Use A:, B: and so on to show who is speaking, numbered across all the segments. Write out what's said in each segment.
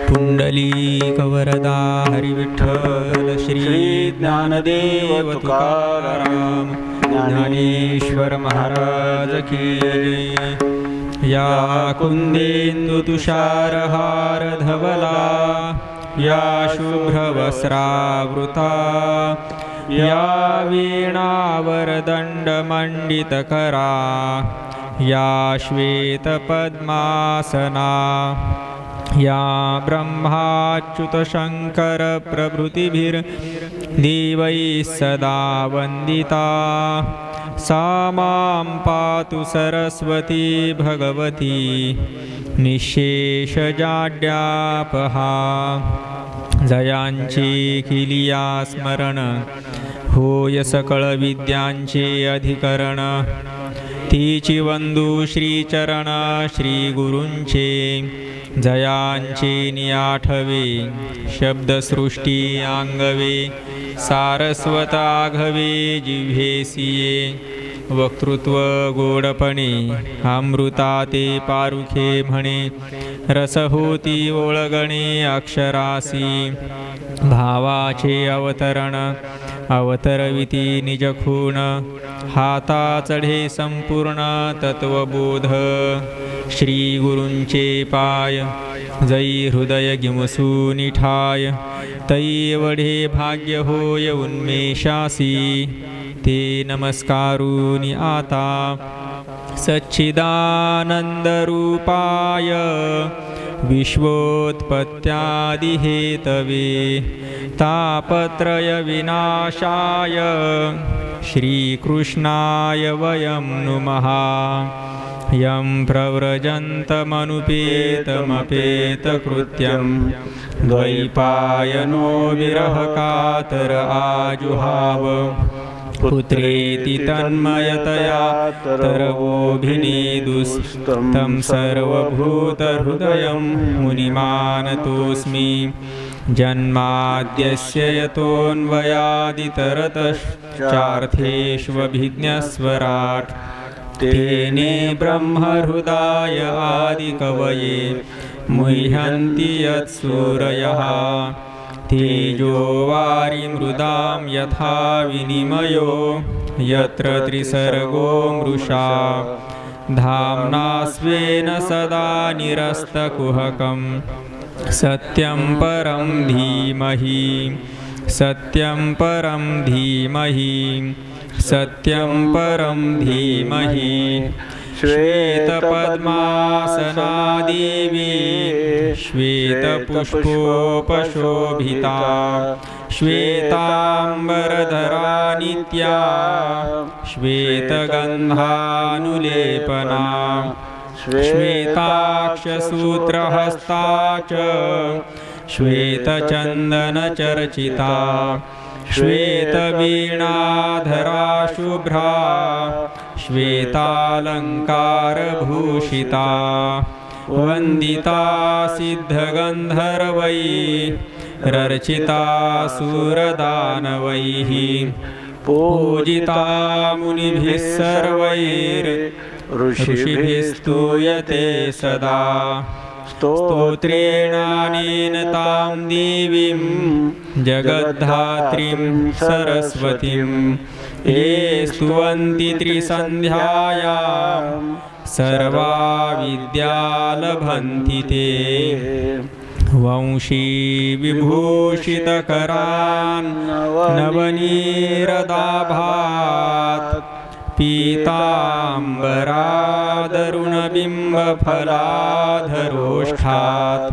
A: पुंडलीकवरदा हरिविठ्ठल श्री ज्ञानदेव तुकाराम ज्ञानेश्वर महाराज की जय। या कुंदेन्दुतुषारहार धवला या शुभ्रवस्त्रावृता या वीणावरदण्डमण्डितकरा या श्वेतपद्मासना या ब्रह्माच्युतशङ्करप्रभृतिभिर्देवैः सदा वन्दिता सा मां पातु सरस्वती भगवती निःशेषजाड्यापहा। जयांची किलिया स्मरण होय सकळ विद्यांचे अधिकरण तीची वंदू श्रीचरण श्री गुरूंचे जयांचे नियाठवे शब्दसृष्टी आंगवे सारस्वत आघवे जिव्हेसिये वक्तृत्व गोडपणे अमृता ते पारुखे म्हणे रस होती ओळगणे अक्षरासी भावाचे अवतरण अवतरविती निजखूण हाता चढे संपूर्ण तत्वबोध श्री गुरूंचे पाय जै हृदय गिमसूनि ठाय तै वढे भाग्य होय उन्मेषासी ते नमस्कारुनि आता सच्चिदानन्दरूपाय विश्वोत्पत्त्यादिहेतवे तापत्रय विनाशाय श्रीकृष्णाय वयं नुमः। यं प्रव्रजन्तमनुपेतमपेतकृत्यं द्वैपायनो विरहकातर आजुहाव पुत्रेति तन्मयतया तरवोऽभिनेदुस्तं सर्वभूतहृदयं मुनिमानतोऽस्मि। जन्माद्यस्य यतोऽन्वयादितरतश्चार्थेष्वभिज्ञस्वराट् तेने ब्रह्महृदाय आदिकवये मुह्यन्ति यत्सूरयः तेजो वारिमृदां यथा विनिमयो यत्र त्रिसर्गो मृषा धाम्ना स्वेन सदा निरस्तकुहकं सत्यं परं धीमहि सत्यं परं धीमहि सत्यं परं धीमहि। श्वेतपद्मासना देवी श्वेतपुष्पोपशोभिता श्वेताम्बरधरा नित्या श्वेतगन्धानुलेपना श्वेताक्षसूत्रहस्ता च श्वेतचन्दनचर्चिता श्वेतवीणाधरा शुभ्रा श्वेतालङ्कारभूषिता वन्दिता सिद्धगन्धर्वैः रर्चिता सुरदानवैः पूजिता मुनिभिः सर्वैर्ऋषिभिस्तूयते सदा स्तोत्रेणानेन तां देवीं जगद्धात्रीं सरस्वतीं ये स्तुवन्ति त्रिसन्ध्यायां सर्वा विद्या लभन्ति ते। वंशी विभूषितकरान् नवनीरदाभात् पीताम्बरादरुणबिम्बफलाधरोष्ठात्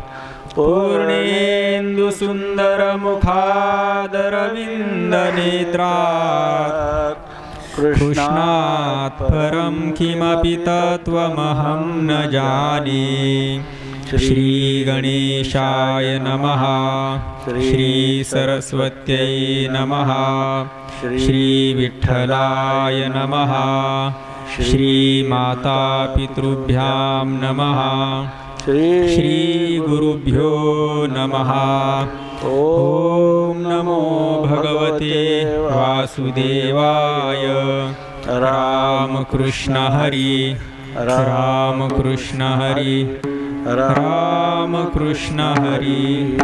A: पूर्णेन्दुसुन्दरमुखादरविन्दनेत्रात् कृष्णात् परं किमपि तत्त्वमहं न जाने। श्रीगणेशाय नमः श्रीसरस्वत्यै नमः श्रीविठ्ठलाय नमः श्रीमातापितृभ्यां नमः श्रीगुरुभ्यो नमः। ॐ नमो भगवते वासुदेवाय। रामकृष्ण हरि रामकृष्ण हरि राम राम कृष्ण हरी.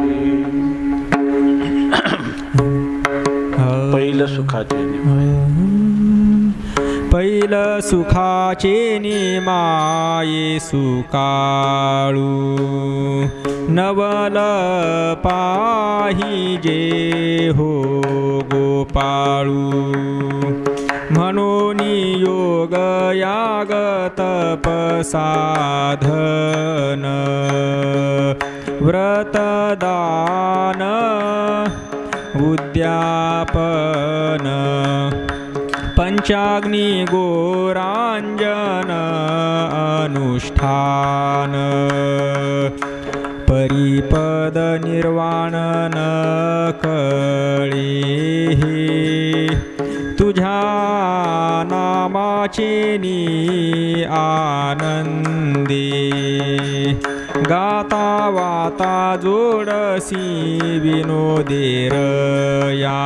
B: पहिलं सुखाचे
A: पहिलं सुखाचे निमाये सुकाळू नवल पाहिजे हो गोपाळू. म्हणून योग याग तप साधन व्रतदान उद्यापन पंचाग्नी गोरांजन अनुष्ठान परिपद निर्वाण न कळे तुझ्या नामाचे नि आनंदे. गाता वाता जोडसी विनोदेर या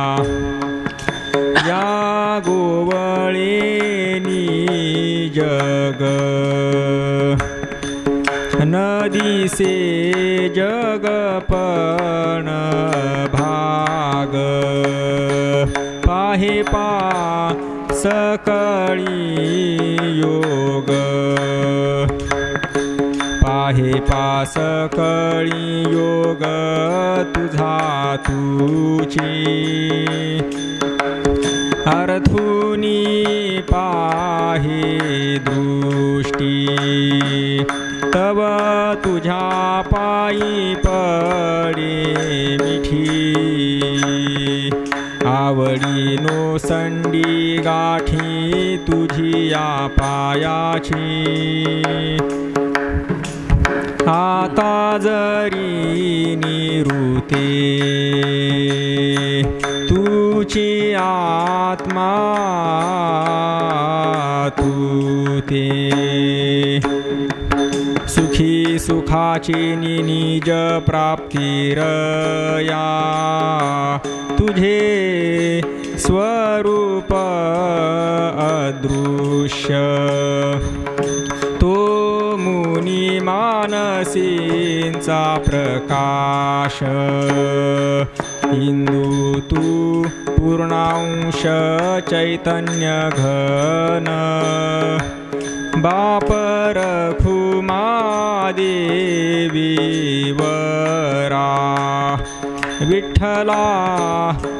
A: गोवळेनी जग नदीसे जगपण भाग. पाहे पा सकळी योग पाहे पा सकळी योग तुझा तुची. अर्थुनी पाहे दृष्टी तव तुझ्या पायी पडे मिठी. आवडी नो संडी गाठी तुझी या पायाची. आता जरी निरुते तुझी आत्मा तू ते. सुखी सुखाची निज प्राप्तिरया तुझे स्वरूप अदृश्य. तो मुनी मानसींचा प्रकाश इंदू तू पूर्णांश चैतन्य घन. बाप रखुमा देवी वरा विठ्ठला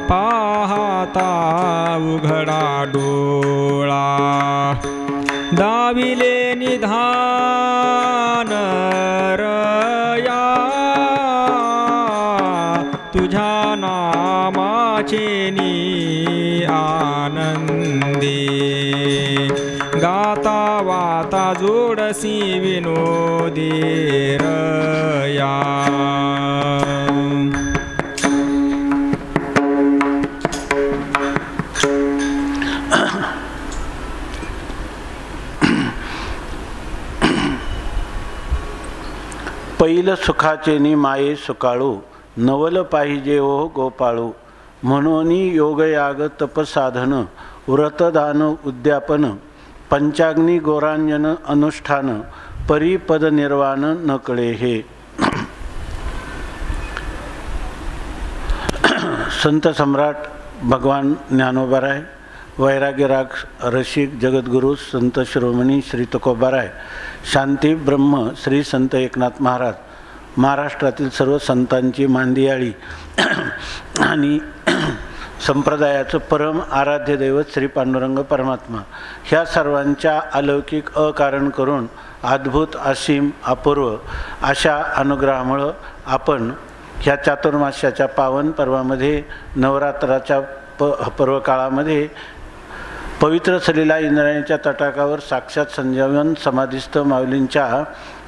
A: पाहता उघडा डोळा. दाविले निधान रया तुझ्या नामाचे नि आनंदे. गाता वाता जोडसी विनोदेरया.
B: पहिलं सुखाचे नि माये सुकाळू नवल पाहिजे ओ गोपाळू. म्हणून योगयाग तपसाधन व्रतदान उद्यापन पंचाग्नी गोरांजन अनुष्ठान परिपद निर्वाण न कळे हे. संत सम्राट भगवान ज्ञानोबाराय वैराग्यराग रसिक जगद्गुरु संत शिरोमणी श्री तुकोबाराय शांती ब्रह्म श्री संत एकनाथ महाराज महाराष्ट्रातील सर्व संतांची मांदियाळी आणि संप्रदायाचं परम आराध्य दैवत श्री पांडुरंग परमात्मा ह्या सर्वांच्या अलौकिक अकारण करून अद्भुत असीम अपूर्व अशा अनुग्रहामुळे आपण ह्या चातुर्मास्याच्या पावन पर्वामध्ये नवरात्राच्या पर्वकाळामध्ये पवित्र सलीला इंद्रायणीच्या तटाकावर साक्षात संजीवन समाधिस्थ माऊलींच्या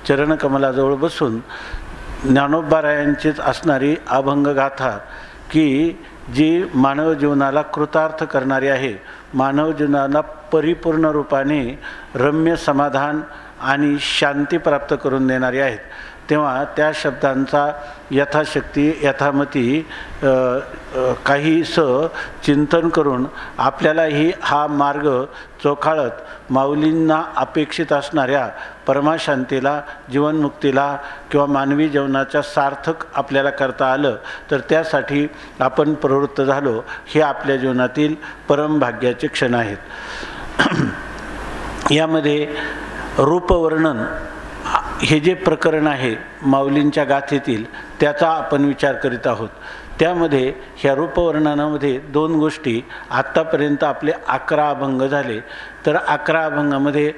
B: चरणकमलाजवळ बसून ज्ञानोबारायांचीच असणारी अभंगगाथा की जी मानव जीवनाला कृतार्थ करणारी आहे. मानव जीवनाला परिपूर्ण रूपाने रम्य समाधान आणि शांती प्राप्त करून देणारी आहेत. तेव्हा त्या शब्दांचा यथाशक्ती यथामती काहीसं चिंतन करून आपल्यालाही हा मार्ग चोखाळत माऊलींना अपेक्षित असणाऱ्या परमाशांतीला, जीवनमुक्तीला किंवा मानवी जीवनाच्या सार्थक आपल्याला करता आलं तर त्यासाठी आपण प्रवृत्त झालो, हे आपल्या जीवनातील परमभाग्याचे क्षण आहेत। यामध्ये रूपवर्णन हे जे प्रकरण आहे माऊलींच्या गाथेतील, त्याचा आपण विचार करीत आहोत। त्यामध्ये ह्या रूपवर्णनामध्ये 2 गोष्टी, आत्तापर्यंत आपले 11 अभंग झाले, तर 11 अभंगामध्ये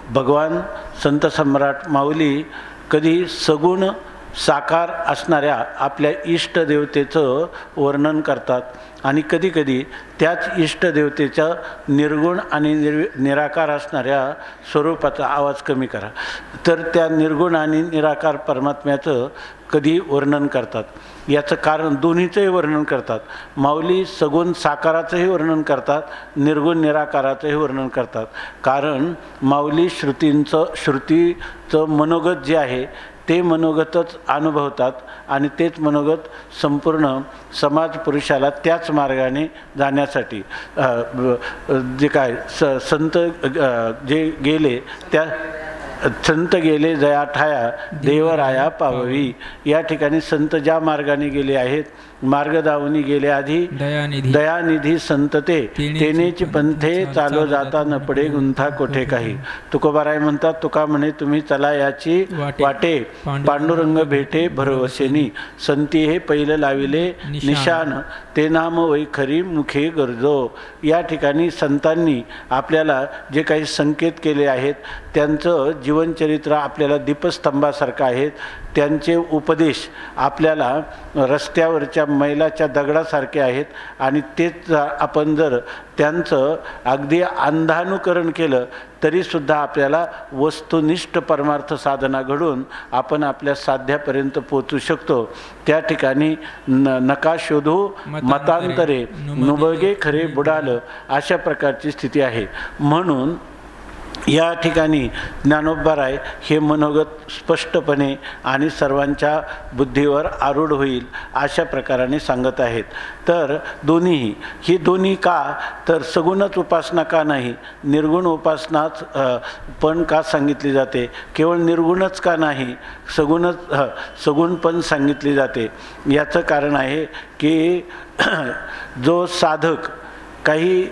B: भगवान संत सम्राट माऊली कधी सगुण साकार असणाऱ्या आपल्या इष्टदेवतेचं वर्णन करतात आणि कधीकधी त्याच इष्टदेवतेच्या निर्गुण आणि निराकार असणाऱ्या स्वरूपाचा आवाज कमी करा, तर त्या निर्गुण आणि निराकार परमात्म्याचं कधी वर्णन करतात। याचं कारण दोन्हीचंही वर्णन करतात। माऊली सगुण साकाराचंही वर्णन करतात, निर्गुण निराकाराचंही वर्णन करतात। कारण माऊली श्रुतीचं मनोगत जे आहे ते मनोगतच अनुभवतात आणि तेच मनोगत संपूर्ण समाज पुरुषाला त्याच मार्गाने जाण्यासाठी जे काय संत जे गेले त्या संत गेले जया ठाया देवराया पाववी, या ठिकाणी संत ज्या मार्गाने गेले आहेत, मार्ग दावनी गेले आधी दयानिधी संत तेनेची पंथे चालो जाता न पडे गुंथा कोठे काही। तुकोबाराय म्हणतात, तुका म्हणे तुम्ही चला याची वाटे, पांडुरंग भेटे भरवसेनी, संती हे पहिलं लाविले निशान, ते नाम वैखरी मुखे गरजो। या ठिकाणी संतांनी आपल्याला जे काही संकेत केले आहेत त्यांचं जीवनचरित्र आपल्याला दीपस्तंभासारखं आहेत, त्यांचे उपदेश आपल्याला रस्त्यावरच्या मैलाच्या दगडासारखे आहेत आणि तेच आपण जर त्यांचं अगदी अंधानुकरण केलं तरीसुद्धा आपल्याला वस्तुनिष्ठ परमार्थ साधना घडून आपण आपल्या साध्यापर्यंत पोचू शकतो। त्या ठिकाणी नका शोधू मतांतरे नुबगे खरे बुडालं, अशा प्रकारची स्थिती आहे। म्हणून या ठिकाणी ज्ञानोबाराय हे मनोगत स्पष्टपणे आणि सर्वांच्या बुद्धीवर आरूढ होईल अशा प्रकाराने सांगत आहेत। तर दोन्ही का, तर सगुणच उपासना का नाही, निर्गुण उपासनाच पण का सांगितली जाते, केवळ निर्गुणच का नाही, सगुण पण सांगितली जाते। याचं कारण आहे की जो साधक काही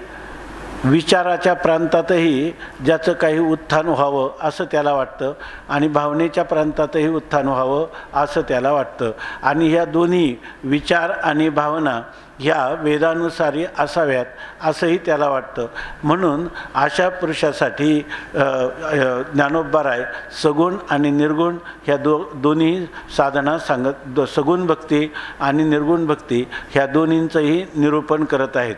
B: विचाराच्या प्रांतातही ज्याचं काही उत्थान व्हावं असं त्याला वाटतं आणि भावनेच्या प्रांतातही उत्थान व्हावं असं त्याला वाटतं, आणि ह्या दोन्ही विचार आणि भावना ह्या वेदानुसारी असाव्यात असंही त्याला वाटतं। म्हणून अशा पुरुषासाठी ज्ञानोबाराय सगुण आणि निर्गुण ह्या दोन्ही साधना सांगत, सगुण भक्ती आणि निर्गुण भक्ती ह्या दोन्हींचंही निरूपण करत आहेत।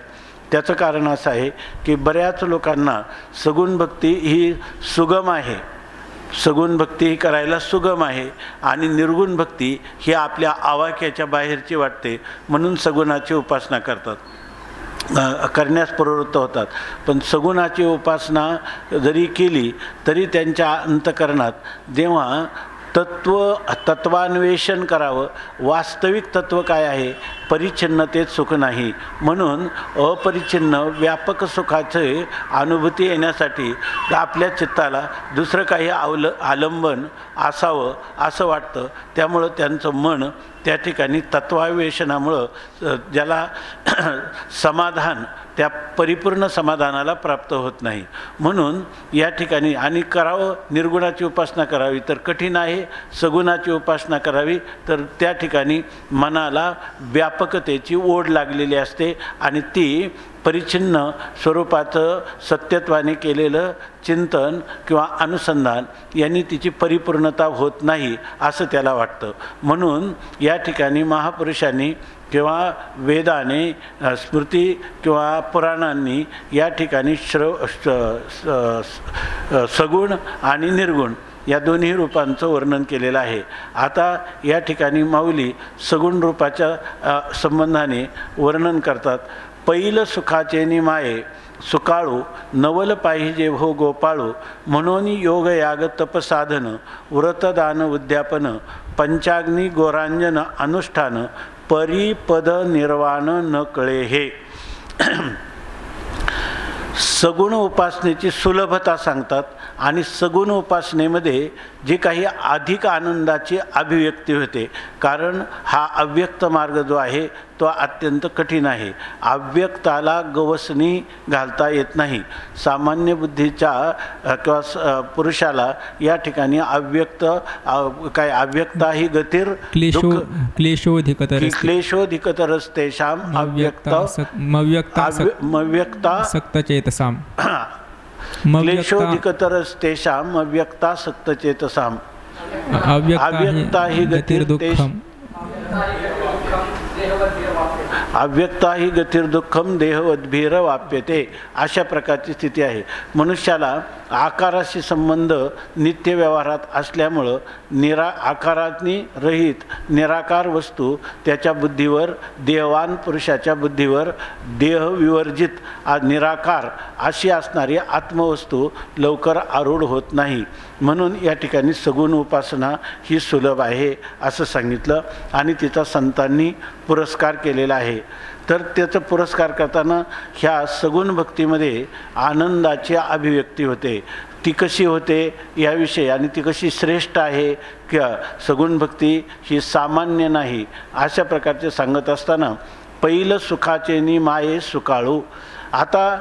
B: त्याचं कारण असं आहे की बऱ्याच लोकांना सगुण भक्ती ही सुगम आहे, सगुण भक्ती ही करायला सुगम आहे आणि निर्गुण भक्ती ही आपल्या आवाक्याच्या बाहेरची वाटते, म्हणून सगुणाची उपासना करण्यास प्रवृत्त होतात। पण सगुणाची उपासना जरी केली तरी त्यांच्या अंतःकरणात जेव्हा तत्वान्वेषण करावं, वास्तविक तत्व काय आहे, परिच्छिन्नतेत सुख नाही, म्हणून अपरिच्छिन्न व्यापक सुखाचे अनुभूती येण्यासाठी आपल्या चित्ताला दुसरं काही आलंबन असावं असं वाटतं। त्यामुळं त्यांचं मन त्या ठिकाणी तत्वान्वेषणामुळं ज्याला समाधान, त्या परिपूर्ण समाधानाला प्राप्त होत नाही। म्हणून या ठिकाणी आणि करावं, निर्गुणाची उपासना करावी तर कठीण आहे, सगुणाची उपासना करावी तर त्या ठिकाणी मनाला व्यापकतेची ओढ लागलेली असते आणि ती परिच्छिन्न स्वरूपाचं सत्यत्वाने केलेलं चिंतन किंवा अनुसंधान यांनी तिची परिपूर्णता होत नाही असं त्याला वाटतं। म्हणून या ठिकाणी महापुरुषांनी किंवा वेदाने, स्मृती किंवा पुराणांनी या ठिकाणी सगुण आणि निर्गुण या दोन्ही रूपांचं वर्णन केलेलं आहे। आता या ठिकाणी माऊली सगुण रूपाच्या संबंधाने वर्णन करतात। पैल सुखाचे निमाये सुकाळू नवल पाहिजे हो गोपाळू म्हणून योग याग तपसाधन व्रतदान उद्यापन पंचाग्नी गोरांजन अनुष्ठान परिपद निर्वाण न कळे हे. सगुण उपासनेची सुलभता सांगतात आणि सगुण उपासनेमध्ये जे काही अधिक आनंदाची अभिव्यक्ती होते, कारण हा अव्यक्त मार्ग जो आहे तो अत्यंत कठीण आहे. अव्यक्ताला गवसणी घालता येत नाही. सामान्य बुद्धीच्या किंवा पुरुषाला या ठिकाणी अव्यक्त काय अव्यक्ता ही गतिर् क्लेशोधिकतरस्तेषाम अव्यक्ता
A: सक्तचेतसाम
B: क्लेशोधिकतरस्तेषाम अव्यक्ता सक्तचेतसाम अव्यक्ता ही गतिर्दुःखम अव्यक्ता ही गतिर्दुःखम देहवद्भीर वाप्यते. अशा प्रकारची स्थिती आहे. मनुष्याला आकाराशी संबंध नित्य व्यवहारात असल्यामुळं आकारांनी रहित निराकार वस्तू त्याच्या बुद्धीवर, देहवान पुरुषाच्या बुद्धीवर देहविवर्जित निराकार अशी असणारी आत्मवस्तू लवकर आरूढ होत नाही. म्हणून या ठिकाणी सगुण उपासना ही सुलभ आहे असं सांगितलं आणि तिचा संतांनी पुरस्कार केलेला आहे. तर त्याचा पुरस्कार करताना ह्या सगुण भक्तीमध्ये आनंदाची अभिव्यक्ती होते. ती कशी होते याविषयी आणि ती कशी श्रेष्ठ आहे किंवा सगुण भक्ती ही सामान्य नाही अशा प्रकारचे सांगत असताना पहिलं सुखाचे नि माये सुकाळू. आता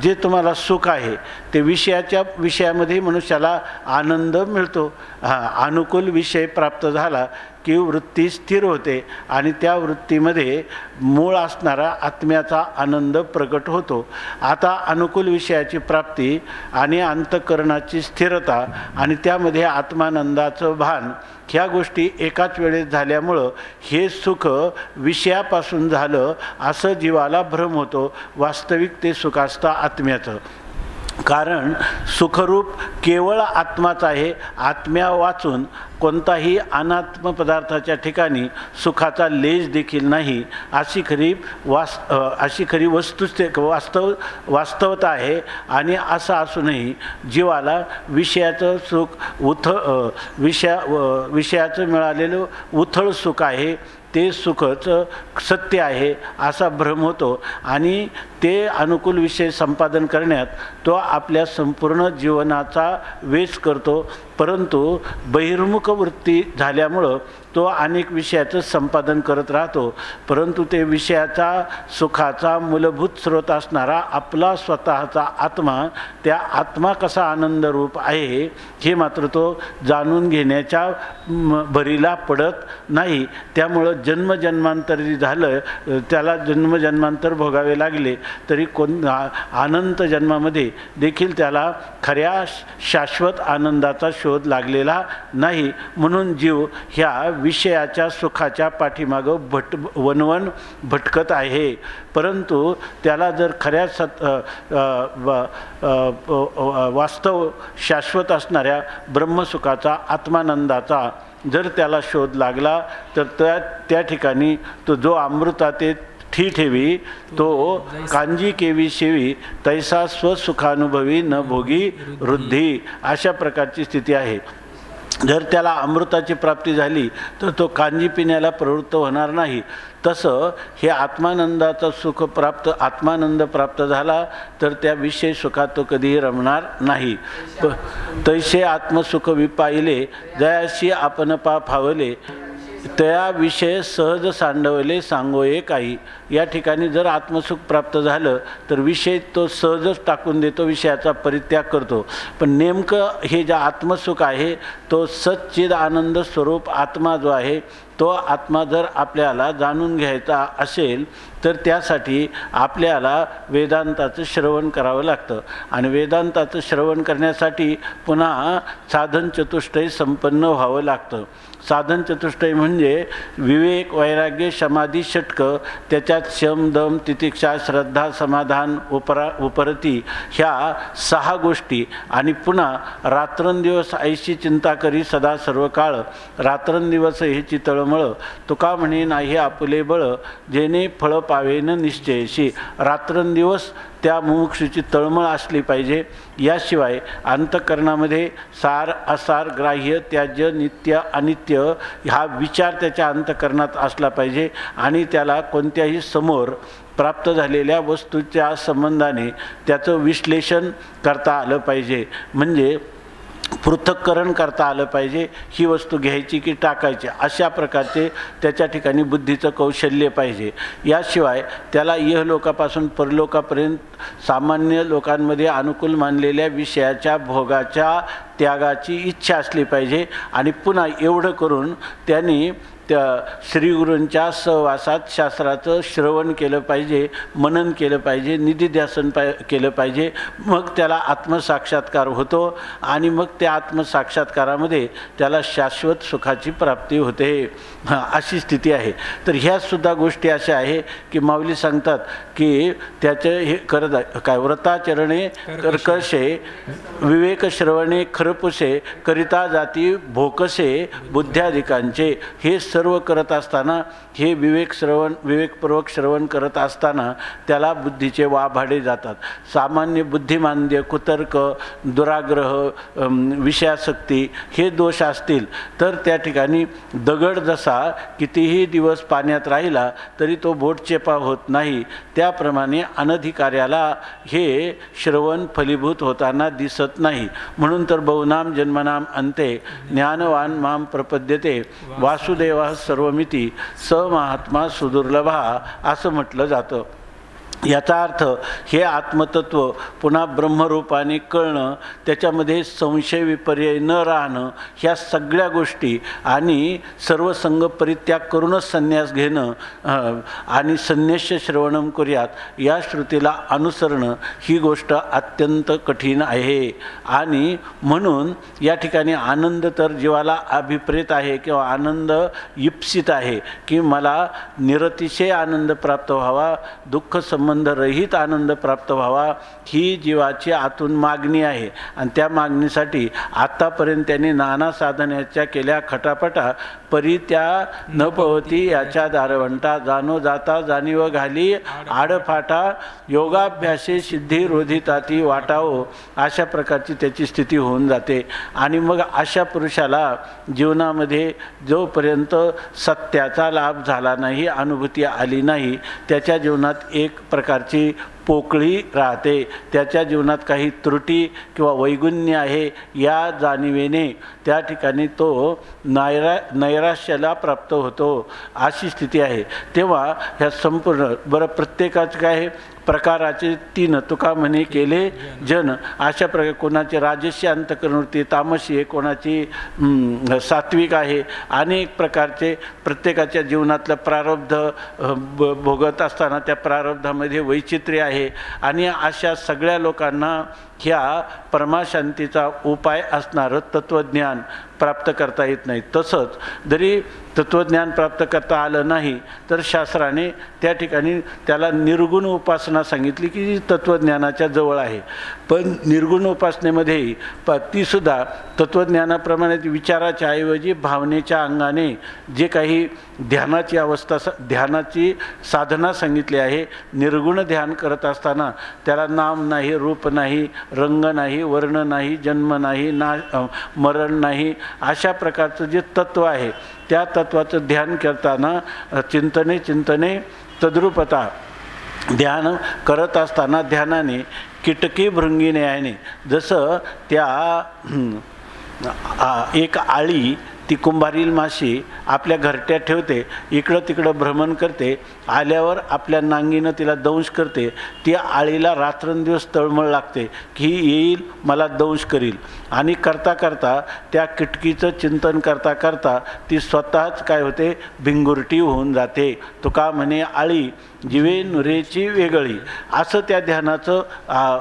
B: जे तुम्हाला सुख आहे ते विषयामध्ये मनुष्याला आनंद मिळतो. अनुकूल विषय प्राप्त झाला की वृत्ती स्थिर होते आणि त्या वृत्तीमध्ये मूळ असणारा आत्म्याचा आनंद प्रकट होतो. आता अनुकूल विषयाची प्राप्ती आणि अंतःकरणाची स्थिरता आणि त्यामध्ये आत्मानंदाचं भान ह्या गोष्टी एकाच वेळेस झाल्यामुळं हे सुख विषयापासून झालं असं जीवाला भ्रम होतो. वास्तविक ते सुख असतं आत्म्याचं. कारण सुखरूप केवळ आत्माच आहे. आत्म्या वाचून कोणताही अनात्म पदार्थाच्या ठिकाणी सुखाचा लेश देखील नाही अशी खरी वास्तवता आहे. आणि असं असूनही जीवाला विषयाचं सुख विषयाचं मिळालेलं उथळ सुख आहे ते सुखच सत्य आहे असा भ्रम होतो आणि ते अनुकूल विषय संपादन करण्यात तो आपल्या संपूर्ण जीवनाचा वेच करतो. परंतु बहिर्मुख वृत्ती झाल्यामुळं तो अनेक विषयाचं संपादन करत राहतो. परंतु ते विषयाचा सुखाचा मूलभूत स्रोत असणारा आपला स्वतःचा आत्मा, त्या आत्मा कसा आनंदरूप आहे हे मात्र तो जाणून घेण्याच्या भरीला पडत नाही. त्यामुळं जन्मजन्मांतरी झालं त्याला जन्मजन्मांतर भोगावे लागले तरी अनंत जन्मामध्ये देखील त्याला खऱ्या शाश्वत आनंदाचा शोध लागलेला नाही. म्हणून जीव ह्या विषयाच्या सुखाच्या पाठीमागं वनवन भटकत आहे. परंतु त्याला जर खऱ्या वास्तव शाश्वत असणाऱ्या ब्रह्मसुखाचा आत्मानंदाचा जर त्याला शोध लागला तर त्या ठिकाणी तो जो अमृताते ठेवी तो कांजी केवी शेवी तैसा स्वसुखानुभवी न भोगी वृद्धी अशा प्रकारची स्थिती आहे. जर त्याला अमृताची प्राप्ती झाली तर तो कांजी पिण्याला प्रवृत्त होणार नाही. तसं हे आत्मानंदाचा आत्मानंद प्राप्त झाला तर त्या विषय सुखात तो कधीही रमणार नाही. तैसे आत्मसुख विपाहिले जयाशी आपण फावले त्या विषय सहज सांडवले सांगोये काही. या ठिकाणी जर आत्मसुख प्राप्त झालं तर विषय तो सहजच टाकून देतो, विषयाचा परित्याग करतो. पण नेमकं हे जे आत्मसुख आहे तो सच्चिद आनंद स्वरूप आत्मा जो आहे तो आत्मा जर आपल्याला जाणून घ्यायचा असेल तर त्यासाठी आपल्याला वेदांताचं श्रवण करावं लागतं. आणि वेदांताचं श्रवण करण्यासाठी पुन्हा साधन चतुष्टय संपन्न व्हावं लागतं. साधन चतुष्टय म्हणजे म्हणजे विवेक, वैराग्य, समाधी, षटक, त्याच्यात शम, दम, तितिक्षा, श्रद्धा, समाधान, उपरती ह्या 6 गोष्टी. आणि पुन्हा रात्रंदिवस ऐशी चिंता करी सदा सर्व काळ, रात्रंदिवस हेची तळमळ, तुका म्हणे नाही आपुले बळ, जेणे फळ पावेन निश्चयशी. रात्रंदिवस त्या मुमुक्षूची तळमळ असली पाहिजे. याशिवाय अंतःकरणामध्ये सार, असार, ग्राह्य, त्याज्य, नित्य, अनित्य हा विचार त्याच्या अंतःकरणात असला पाहिजे. आणि त्याला कोणत्याही समोर प्राप्त झालेल्या वस्तूच्या संबंधाने त्याचं विश्लेषण करता आलं पाहिजे. म्हणजे पृथक्करण करता आलं पाहिजे. ही वस्तू घ्यायची की टाकायची, अशा प्रकारचे त्याच्या ठिकाणी बुद्धीचं कौशल्य पाहिजे. याशिवाय त्याला इहलोकापासून परलोकापर्यंत सामान्य लोकांमध्ये अनुकूल मानलेल्या विषयाच्या भोगाच्या त्यागाची इच्छा असली पाहिजे. आणि पुन्हा एवढं करून त्यांनी त्या श्रीगुरूंच्या सहवासात शास्त्राचं श्रवण केलं पाहिजे, मनन केलं पाहिजे, निधिध्यासन केलं पाहिजे. मग त्याला आत्मसाक्षात्कार होतो आणि मग त्या आत्मसाक्षात्कारामध्ये त्याला शाश्वत सुखाची प्राप्ती होते. अशी स्थिती आहे. तर ह्यासुद्धा गोष्टी अशा आहे की माऊली सांगतात की त्याचे हे करत काय, व्रताचरणे कर्कशे, विवेक श्रवणे खरपुसे, करिता जाती भोकसे बुद्ध्याधिकांचे. हे सर्व करत असताना, हे विवेकपूर्वक श्रवण करत असताना त्याला बुद्धीचे वाभाडे जातात. सामान्य बुद्धिमांद्य, कुतर्क, दुराग्रह, विषयासक्ती हे दोष असतील तर त्या ठिकाणी दगड जसा कितीही दिवस पाण्यात राहिला तरी तो बोटचेपा होत नाही, त्याप्रमाणे अनधिकार्याला हे श्रवण फलीभूत होताना दिसत नाही. म्हणून तर बहुनाम जन्मनाम अंते ज्ञानवान माम प्रपद्यते वासुदेव सर्वमिती स महात्मा सुदुर्लभा असं म्हटलं जातं. याचा अर्थ हे आत्मतत्व पुन्हा ब्रह्मरूपाने कळणं, त्याच्यामध्ये संशय विपर्यय न राहणं, ह्या सगळ्या गोष्टी आणि सर्व संग परित्याग करूनच संन्यास घेणं आणि संन्यास्य श्रवणम करूयात या श्रुतीला अनुसरणं ही गोष्ट अत्यंत कठीण आहे. आणि म्हणून या ठिकाणी आनंद तर जीवाला अभिप्रेत आहे किंवा आनंद इप्सित आहे की मला निरतिशय आनंद प्राप्त व्हावा, दुःख रहित आनंद प्राप्त व्हावा, ही जीवाची आतून मागणी आहे. आणि त्या मागणीसाठी आतापर्यंत त्यांनी नाना साधनाच्या केल्या खटापटा, परी त्या न पवती याच्या दारवंटा, जाणो जाता जाणीव घाली आडफाटा, योगाभ्यासे सिद्धी रोधिताती वाटावो, अशा प्रकारची त्याची स्थिती होऊन जाते. आणि मग अशा पुरुषाला जीवनामध्ये जोपर्यंत सत्याचा लाभ झाला नाही, अनुभूती आली नाही, त्याच्या जीवनात एक प्रकारची पोकळी राहते. त्याच्या जीवनात काही त्रुटी किंवा वैगुण्य आहे या जाणीवेने त्या ठिकाणी तो नैराश्याला प्राप्त होतो, अशी स्थिती आहे. तेव्हा ह्या संपूर्ण प्रत्येकाचं काय प्रकाराचे 3 तुका म्हणे केले जन, अशा प्रकारे कोणाचे राजसी अंतःकरणवृत्ती तामसी आहे, कोणाची सात्विक आहे, अनेक प्रकारचे प्रत्येकाच्या जीवनातलं प्रारब्ध भोगत असताना त्या प्रारब्धामध्ये वैचित्र्य आहे. आणि अशा सगळ्या लोकांना ह्या परमाशांतीचा उपाय असणारं तत्त्वज्ञान प्राप्त करता येत नाही. तसंच जरी तत्त्वज्ञान प्राप्त करता आलं नाही तर शास्त्राने त्या ठिकाणी त्याला निर्गुण उपासना सांगितली की जी तत्त्वज्ञानाच्या जवळ आहे. पण निर्गुण उपासनेमध्येही तीसुद्धा तत्त्वज्ञानाप्रमाणे विचाराच्या ऐवजी भावनेच्या अंगाने जे काही ध्यानाची अवस्था, ध्यानाची साधना सांगितली आहे. निर्गुण ध्यान करत असताना त्याला नाम नाही, रूप नाही, रंग नाही, वर्ण नाही, जन्म नाही, मरण नाही, अशा प्रकारचं जे तत्त्व आहे त्या तत्त्वाचं ध्यान करताना चिंतने तद्रूपता ध्यान करत असताना ध्यानाने किटकी भृंगी न्यायाने, जसं त्या एक आळी ती कुंभारील माशी आपल्या घरट्यात ठेवते, इकडं तिकडं भ्रमण करते, आल्यावर आपल्या नांगीनं तिला दंश करते. ती आळीला रात्रंदिवस तळमळ लागते की येईल मला दंश करील. आणि करता करता त्या किटकीचं चिंतन करता करता ती स्वतःच काय होते, भिंगुरटी होऊन जाते. तुका म्हणे आळी जिवे नुरेची वेगळी, असं त्या ध्यानाचं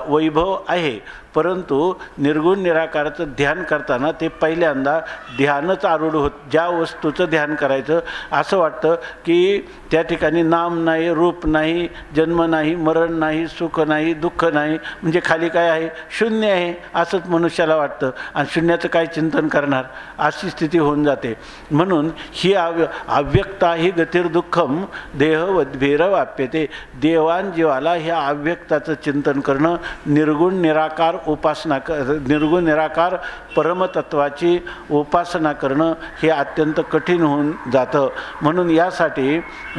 B: वैभव आहे. परंतु निर्गुण निराकाराचं ध्यान करताना ते पहिल्यांदा ध्यानच आरूढ होत, ज्या वस्तूचं ध्यान करायचं असं वाटतं की त्या ठिकाणी नाम नाही, रूप नाही, जन्म नाही, मरण नाही, सुख नाही, दुःख नाही, म्हणजे खाली काय आहे, शून्य आहे असंच मनुष्याला वाटतं आणि शून्याचं काय चिंतन करणार, अशी स्थिती होऊन जाते. म्हणून ही अव्यक्ता ही गतिर्दुःखम देहवद्भीर वाप्यते. देवान जीवाला ह्या अव्यक्ताचं चिंतन करणं, निर्गुण निराकार उपासना निर्गुण निराकार परमतत्वाची उपासना करणं हे अत्यंत कठीण होऊन जातं. म्हणून यासाठी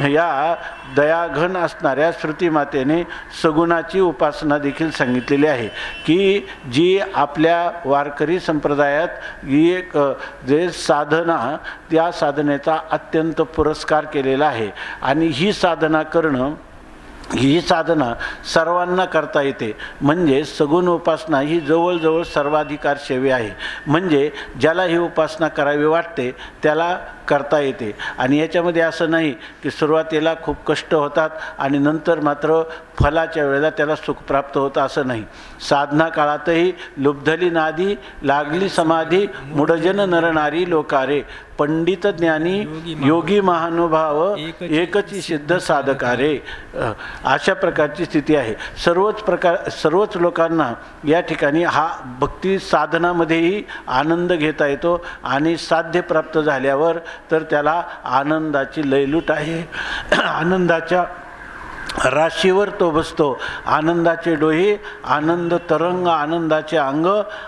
B: या दयाघन असणाऱ्या श्रुतीमातेने सगुणाची उपासना देखील सांगितलेली आहे की जी आपल्या वारकरी संप्रदायात एक जे साधना, त्या साधनेचा अत्यंत पुरस्कार केलेला आहे. आणि ही साधना करणं, ही साधना सर्वांना करता येते. म्हणजे सगुण उपासना ही जवळजवळ सर्वाधिकार सेवी आहे. म्हणजे ज्याला ही उपासना करावी वाटते त्याला करता येते. आणि याच्यामध्ये असं नाही की सुरुवातीला खूप कष्ट होतात आणि नंतर मात्र फलाच्या वेळेला त्याला सुख प्राप्त होतं, असं नाही. साधना काळातही लुब्धली नादी लागली समाधी मुडजन नरनारी लोकारे पंडित ज्ञानी योगी महानुभाव एकची सिद्ध साधकारे. अशा प्रकारची स्थिती आहे. सर्वच लोकांना या ठिकाणी हा भक्ती साधनामध्येही आनंद घेता येतो आणि साध्य प्राप्त झाल्यावर तर त्याला आनंदाची लयलूट आहे. आनंदाच्या राशीवर तो बसतो. आनंदाचे डोळे, आनंद तरंग, आनंदाचे अंग,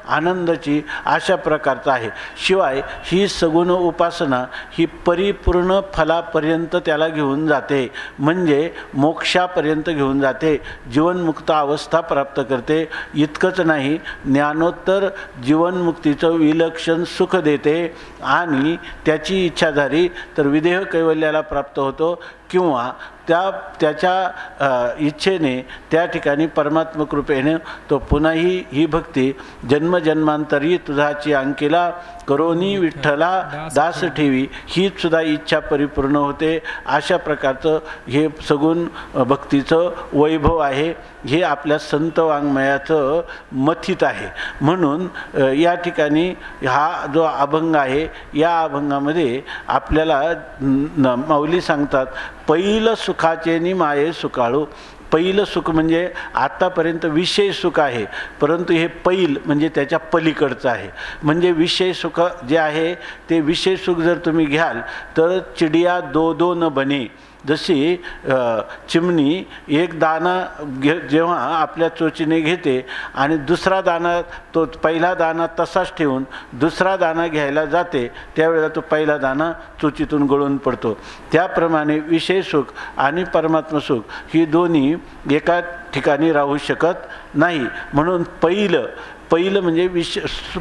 B: आनंदाची अशा प्रकारचा आहे. शिवाय ही सगुण उपासना ही परिपूर्ण फलापर्यंत त्याला घेऊन जाते. म्हणजे मोक्षापर्यंत घेऊन जाते, जीवनमुक्त अवस्था प्राप्त करते. इतकंच नाही, ज्ञानोत्तर जीवनमुक्तीचं विलक्षण सुख देते आणि त्याची इच्छा झाली तर विदेह कैवल्याला प्राप्त होतो किंवा त्याच्या इच्छेने त्या ठिकाणी परमात्म कृपेने तो पुन्हा ही भक्ती जन्मजन्मांतरी तुझाची अंकिला करोनी विठ्ठला दास ठेवी, हीच सुद्धा इच्छा परिपूर्ण होते. अशा प्रकारचं हे सगुण भक्तीचं वैभव आहे. हे आपल्या संत वाङ्मयाचं मथित आहे. म्हणून या ठिकाणी हा जो अभंग आहे, या अभंगामध्ये आपल्याला माऊली सांगतात, पहिलं सुखाचे नि माये सुकाळू. पहिलं सुख म्हणजे आत्तापर्यंत विषय सुख आहे, परंतु हे पैल म्हणजे त्याच्या पलीकडचं आहे. म्हणजे विषय सुख जे आहे ते विषय सुख जर तुम्ही घ्याल तर चिडिया दो दो न बने. जशी चिमणी एक दाणा जेव्हा आपल्या चोचीने घेते आणि दुसरा दाणा, तो पहिला दाणा तसाच ठेवून दुसरा दाणा घ्यायला जाते, त्यावेळेला तो पहिला दाणा चोचीतून गळून पडतो. त्याप्रमाणे विषय सुख आणि परमात्म सुख ही दोन्ही एका ठिकाणी राहू शकत नाही. म्हणून पहिलं म्हणजे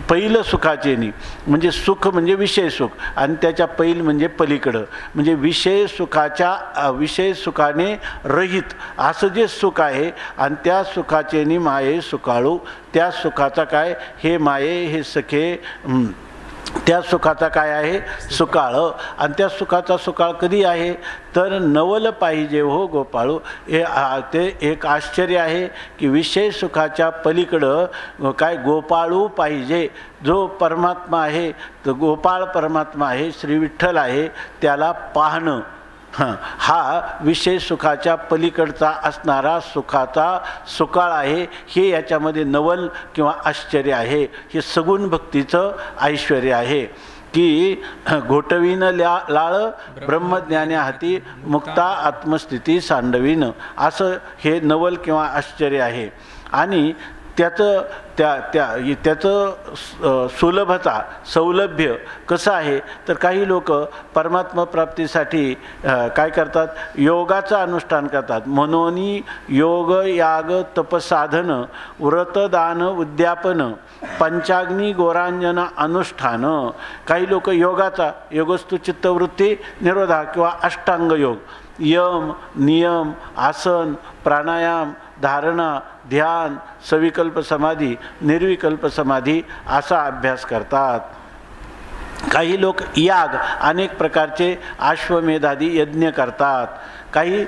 B: पहिलं सुखाचे नाही, म्हणजे सुख म्हणजे विषय सुख आणि त्याच्या पैल म्हणजे पलीकडं. म्हणजे विषय सुखाने रहित असं जे सुख आहे आणि त्या सुखाचे नि माये सुकाळू. त्या सुखाचा काय, हे माये हे सखे, त्या सुखाचा काय आहे, सुकाळ. आणि त्या सुखाचा सुकाळ कधी आहे तर नवल पाहिजे हो गोपाळू. ते एक आश्चर्य आहे की विषय सुखाच्या पलीकडं काय गोपाळू पाहिजे. जो परमात्मा आहे, तो गोपाळ परमात्मा आहे, श्री विठ्ठल आहे, त्याला पाहणं हा विषय सुखाच्या पलीकडचा असणारा सुखाचा सुकाळ आहे. हे याच्यामध्ये नवल किंवा आश्चर्य आहे. हे सगुण भक्तीचं ऐश्वर्य आहे की घोटवीन लाळ ब्रह्मज्ञान्या हाती मुक्ता आत्मस्थिती सांडवीन, असं हे नवल किंवा आश्चर्य आहे. आणि त्याचं सुलभता, सौलभ्य कसं आहे तर काही लोक परमात्मा प्राप्तीसाठी काय करतात, योगाचं अनुष्ठान करतात. मनोनी योग याग तपसाधन व्रतदान उद्यापन पंचाग्नी गोरांजन अनुष्ठान. काही लोक योगस्तु चित्तवृत्ती निरोधा किंवा अष्टांग योग, यम नियम आसन प्राणायाम धारणा ध्यान सविकल्प समाधी निर्विकल्प समाधी असा अभ्यास करतात. काही लोक याग अनेक प्रकारचे अश्वमेधादी यज्ञ करतात. काही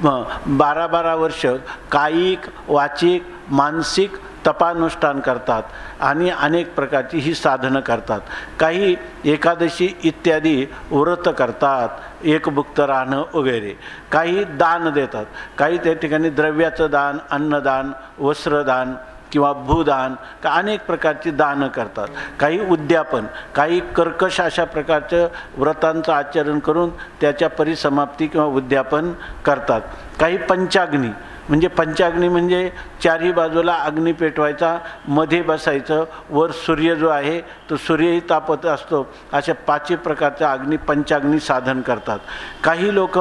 B: 12-12 वर्ष कायिक वाचिक मानसिक तपानुष्ठान करतात आणि अनेक प्रकारची ही साधनं करतात. काही एकादशी इत्यादी व्रत करतात, एकभुक्त राहणं वगैरे. काही दान देतात, काही त्या ठिकाणी द्रव्याचं दान, अन्नदान, वस्त्रदान किंवा भूदान का अनेक प्रकारची दानं करतात. काही उद्यापन, काही कर्कश अशा प्रकारचं व्रतांचं आचरण करून त्याच्या परिसमाप्ती किंवा उद्यापन करतात. काही पंचाग्नी, म्हणजे पंचाग्नी म्हणजे चारही बाजूला अग्नी पेटवायचा, मध्ये बसायचं, वर सूर्य जो आहे तो सूर्यही तापत असतो, अशा 5 प्रकारचा अग्नी पंचाग्नी साधन करतात. काही लोक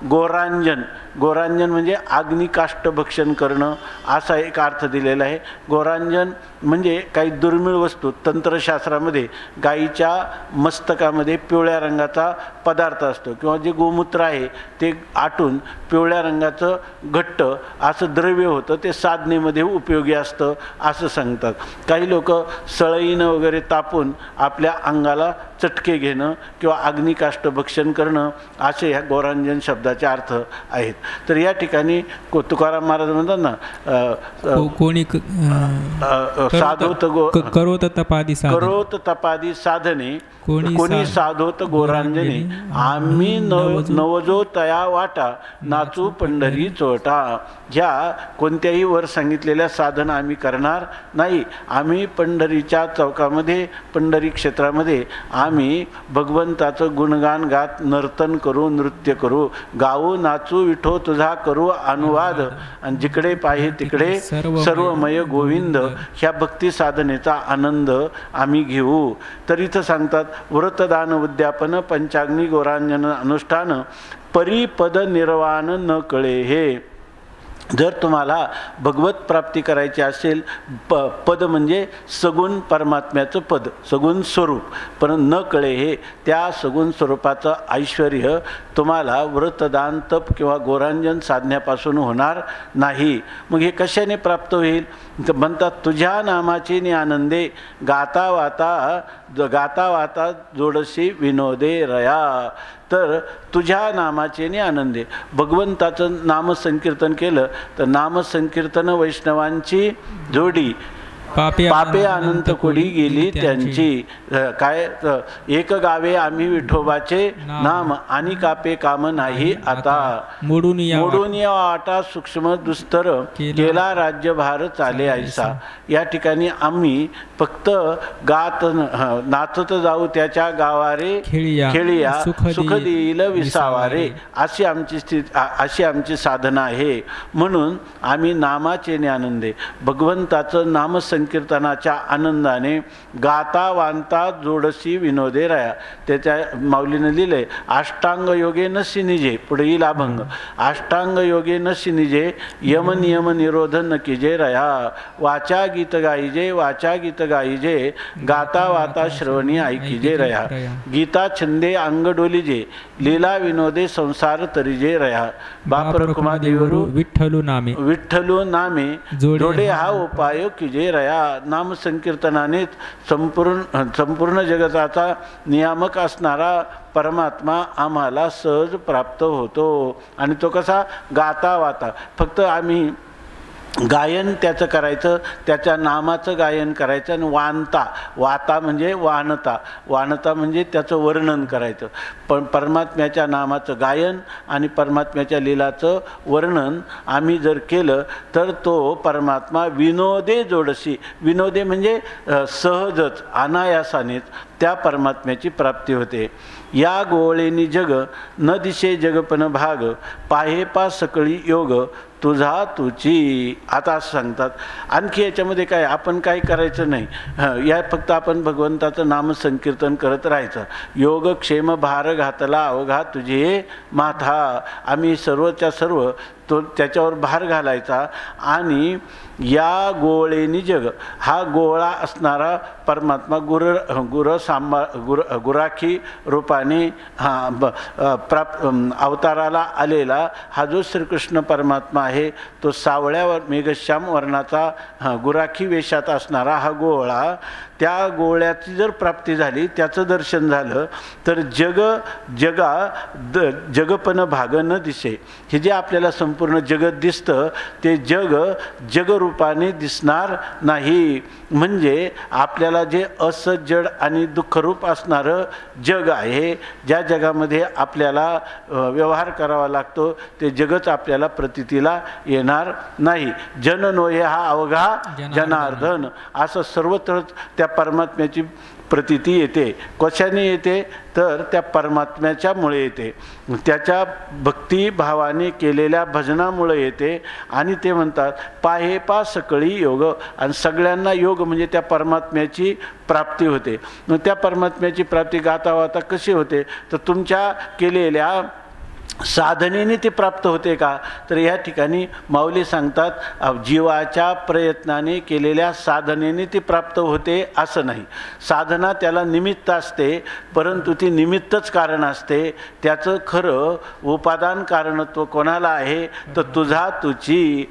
B: गोरांजन, गोरांजन म्हणजे अग्निकाष्ठ भक्षण करणं असा एक अर्थ दिलेला आहे. गोरांजन म्हणजे काही दुर्मिळ वस्तू, तंत्रशास्त्रामध्ये गाईच्या मस्तकामध्ये पिवळ्या रंगाचा पदार्थ असतो किंवा जे गोमूत्र आहे ते आटून पिवळ्या रंगाचं घट्ट असं द्रव्य होतं, ते साधनेमध्ये उपयोगी असतं असं सांगतात. काही लोक सळईनं वगैरे तापून आपल्या अंगाला चटके घेणं किंवा अग्निकाष्ठ भक्षण करणं असे ह्या गोरांजन शब्दाचे अर्थ आहेत. तर या ठिकाणी तुकाराम महाराज म्हणतात ना,
C: कोणी
B: साधोत करोत तपादी साधने कोणी साधोत गोरांजने, आम्ही नवजो तया वाटा नाचू पंढरी चोटा. ह्या कोणत्याही वर सांगितलेल्या साधना आम्ही करणार नाही. आम्ही पंढरीच्या चौकामध्ये, पंढरी क्षेत्रामध्ये आम्ही भगवंताचं गुणगान गात नर्तन करू, नृत्य करू, गाऊ नाचू विठो तुझा करू अनुवाद, आणि जिकडे पाहे तिकडे सर्वमय गोविंद. ह्या भक्ती साधनेचा आनंद आम्ही घेऊ. तर इथं सांगतात व्रतदान उद्यापन पंचाग्नी गोरांजन अनुष्ठान परिपद निर्वाण न कळे हे. जर तुम्हाला भगवत प्राप्ती करायची असेल, पद म्हणजे सगुण परमात्म्याचं पद, सगुण स्वरूप, पण न कळे हे त्या सगुण स्वरूपाचं ऐश्वर तुम्हाला व्रतदान तप किंवा गोरांजन साधण्यापासून होणार नाही. मग हे कशाने प्राप्त होईल? तर म्हणतात तुझ्या नामाची नि आनंदे गाता वाता जोडशी विनोदे रया. तर तुझ्या नामाचे नि आनंदे, भगवंताचं नामसंकीर्तन केलं तर नामसंकीर्तन वैष्णवांची जोडी, पापे अनंत कोडी गेली त्यांची. काय एक गावे आम्ही विठोबाचे नाम आणि कापे काम नाही आता. मोडून या वाटा सूक्ष्म दुस्तर केला राज्यभार चाले ऐसा. या ठिकाणी आम्ही फक्त नाचत जाऊ त्याच्या गावारे खेळिया सुख देईल विसावारे, अशी आमची साधना आहे. म्हणून आम्ही नामाचे आनंदे, भगवंताचं नामसंकीर्तनाच्या आनंदाने गाता वांता जोडसी विनोदे राया. त्याच्या माऊलीनं लिहिलंय अष्टांग योगे नशी निजे, पुढे येईल अभंग, अष्टांग योगे नशी निजे यम नियम निरोध न किजे रया. वाचा गीत गाईजे गाता वाता श्रवणी ऐकिजे रया. गीता छंदे अंग डोलीजे लीला विनोदे संसार तरीजे रया. बाप रखुमा देवरू विठ्ठलू नामे जोडे हा उपाय किजे रया. नाम संकीर्तनानेच संपूर्ण जगताचा नियामक असणारा परमात्मा आम्हाला सहज प्राप्त होतो. आणि तो कसा? गाता वाता. फक्त आम्ही गायन त्याचं करायचं, त्याच्या नामाचं गायन करायचं. आणि वाता म्हणजे वानता म्हणजे त्याचं वर्णन करायचं. पण परमात्म्याच्या नामाचं गायन आणि परमात्म्याच्या लीलाचं वर्णन आम्ही जर केलं तर तो परमात्मा विनोदे जोडशी, विनोदे म्हणजे सहजच अनायासानेच त्या परमात्म्याची प्राप्ती होते. या गोवळेनी जग न दिशे जगपन भाग पाहे पा सकळी योग तुझा तुची. आता असं सांगतात. आणखी याच्यामध्ये काय, आपण काय करायचं नाही, या फक्त आपण भगवंताचं नामसंकीर्तन करत राहायचं. योग क्षेम भार घातला अवघा तुझे माथा. आम्ही सर्वच्या सर्व तो त्याच्यावर भार घालायचा. आणि या गोवळेनी जग, हा गोवळा असणारा परमात्मा गुराखी रूपाने अवताराला आलेला हा जो श्रीकृष्ण परमात्मा आहे, तो सावळ्यावर मेघश्याम वर्णाचा गुराखी वेशात असणारा हा गोवळा त्या गोळ्याची जर प्राप्ती झाली, त्याचं दर्शन झालं, तर जगपण भाग न दिसे. हे जे आपल्याला संपूर्ण जगत दिसतं ते जगरूपाने दिसणार नाही. म्हणजे आपल्याला जे असज्जड आणि दुःखरूप असणारं जग आहे, ज्या जगामध्ये आपल्याला व्यवहार करावा लागतो, ते जगच आपल्याला प्रतीतीला येणार नाही. जन नोहे हा अवघा जनार्दन, असं सर्वत्र त्या परमात्म्याची प्रतीती येते. कशाने येते तर त्या परमात्म्याच्यामुळे येते, त्याच्या भक्तिभावाने केलेल्या भजनामुळे येते. आणि ते म्हणतात पाहे पा सकळी योग, आणि सगळ्यांना योग म्हणजे त्या परमात्म्याची प्राप्ती होते. मग त्या परमात्म्याची प्राप्ती गाता वाता कशी होते, तर तुमच्या केलेल्या साधनेने ते प्राप्त होते का, तर या ठिकाणी माऊली सांगतात जीवाच्या प्रयत्नाने केलेल्या साधनेने ती प्राप्त होते असं नाही. साधना त्याला निमित्त असते, परंतु ती निमित्तच कारण असते. त्याचं खरं उपादान कारणत्व कोणाला आहे, तर तुझी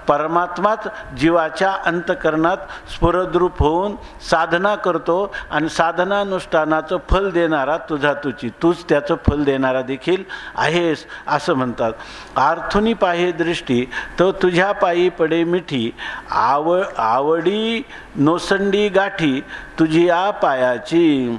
B: परमात्माच जीवाच्या अंतकरणात स्फुरद्रूप होऊन साधना करतो, आणि साधनानुष्ठानाचं फल देणारा तूच त्याचं फल देणारा देखील आहेस असं म्हणतात. आर्थुनी पाहे दृष्टी तो तुझ्या पायी पडे मिठी, आवडी नोसंडी गाठी तुझी आ पायाची.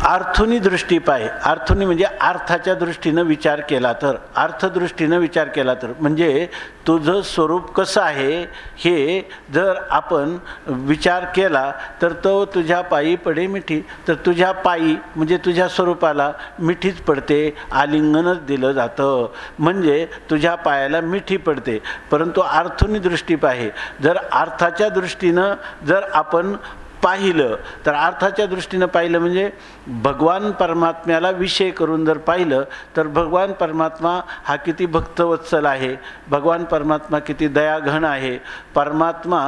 B: अर्थुनी दृष्टी पाहे, अर्थुनी म्हणजे अर्थाच्या दृष्टीनं विचार केला तर, अर्थदृष्टीनं विचार केला तर, म्हणजे तुझं स्वरूप कसं आहे हे जर आपण विचार केला तर तो तुझ्या पायी पडे मिठी. तर तुझ्या पायी म्हणजे तुझ्या स्वरूपाला मिठीच पडते, आलिंगनच दिलं जातं, म्हणजे तुझ्या पायाला मिठी पडते. परंतु अर्थुनी दृष्टी पाहे, जर अर्थाच्या दृष्टीनं जर आपण पाहिलं, तर अर्थाच्या दृष्टीनं पाहिलं म्हणजे भगवान परमात्म्याला विषय करून जर पाहिलं, तर भगवान परमात्मा हा किती भक्तवत्सल आहे, भगवान परमात्मा किती दयाघन आहे, परमात्मा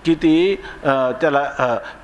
B: किती त्याला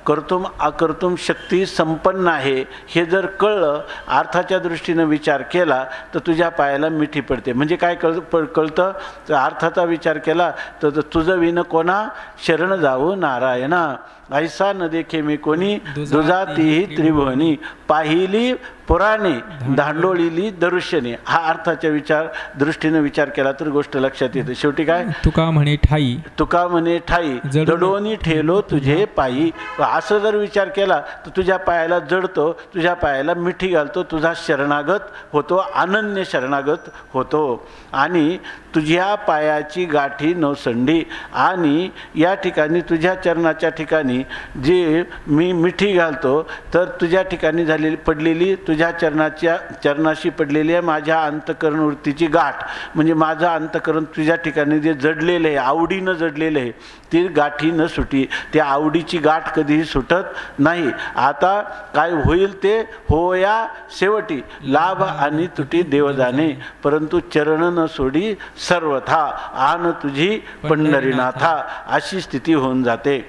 B: कर्तुम अकर्तुम शक्ती संपन्न आहे, हे जर कळलं, अर्थाच्या दृष्टीनं विचार केला, तर तुझ्या पायाला मिठी पडते. म्हणजे काय कळतं, तर अर्थाचा विचार केला तर तुझं विन कोणा शरण जाऊ नारायणा, ऐसा न देखे मी कोणी दुजातीही त्रिभुवनी, पाहिली पुराणे धांडोळीली दर्शने. हा अर्थाच्या दृष्टीनं विचार केला तर गोष्ट लक्षात येते. शेवटी काय, तुका म्हणे ठाई जडोनी ठेलो तुझे पायी. असं जर विचार केला तर तुझ्या पायाला जडतो, तुझ्या पायाला मिठी घालतो, तुझा शरणागत होतो, अनन्य शरणागत होतो. आणि तुझ्या पायाची गाठी नवसंडी, आणि या ठिकाणी तुझ्या चरणाच्या ठिकाणी जे मी मिठी घालतो, तर तुझ्या ठिकाणी झालेली पडलेली, तुझ्या चरणाशी पडलेली आहे माझ्या अंतकरण वृत्तीची गाठ, म्हणजे माझं अंतकरण तुझ्या ठिकाणी जे जडलेलं आहे, आवडीनं जडलेलं आहे, ती गाठी न सुटी. त्या आवडीची गाठ कधीही सुटत नाही. आता काय होईल ते होया शेवटी, लाभ आणि तुटी देवजाने, परंतु चरण न सोडी सर्वथा आन तुझी पंढरीनाथा, अशी स्थिती होऊन जाते.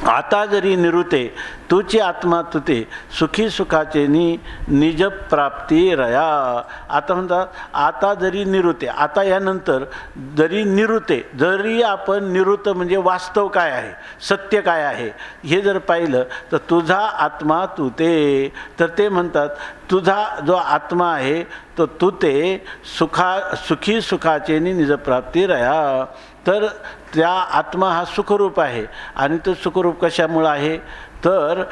B: आता जरी निरुते तुची आत्मा तुते, सुखी सुखाचे निज प्राप्ती रया. आता म्हणतात आता जरी निरुते, आता यानंतर जरी निरुते, जरी आपण निरुत म्हणजे वास्तव काय आहे, सत्य काय आहे हे जर पाहिलं, तर तुझा आत्मा तुते. तर ते म्हणतात तुझा जो आत्मा आहे तो तुते सुखी सुखाचे निज प्राप्ती रया. तर त्या आत्मा हा सुखरूप आहे, आणि तो सुखरूप कशामुळे आहे, तर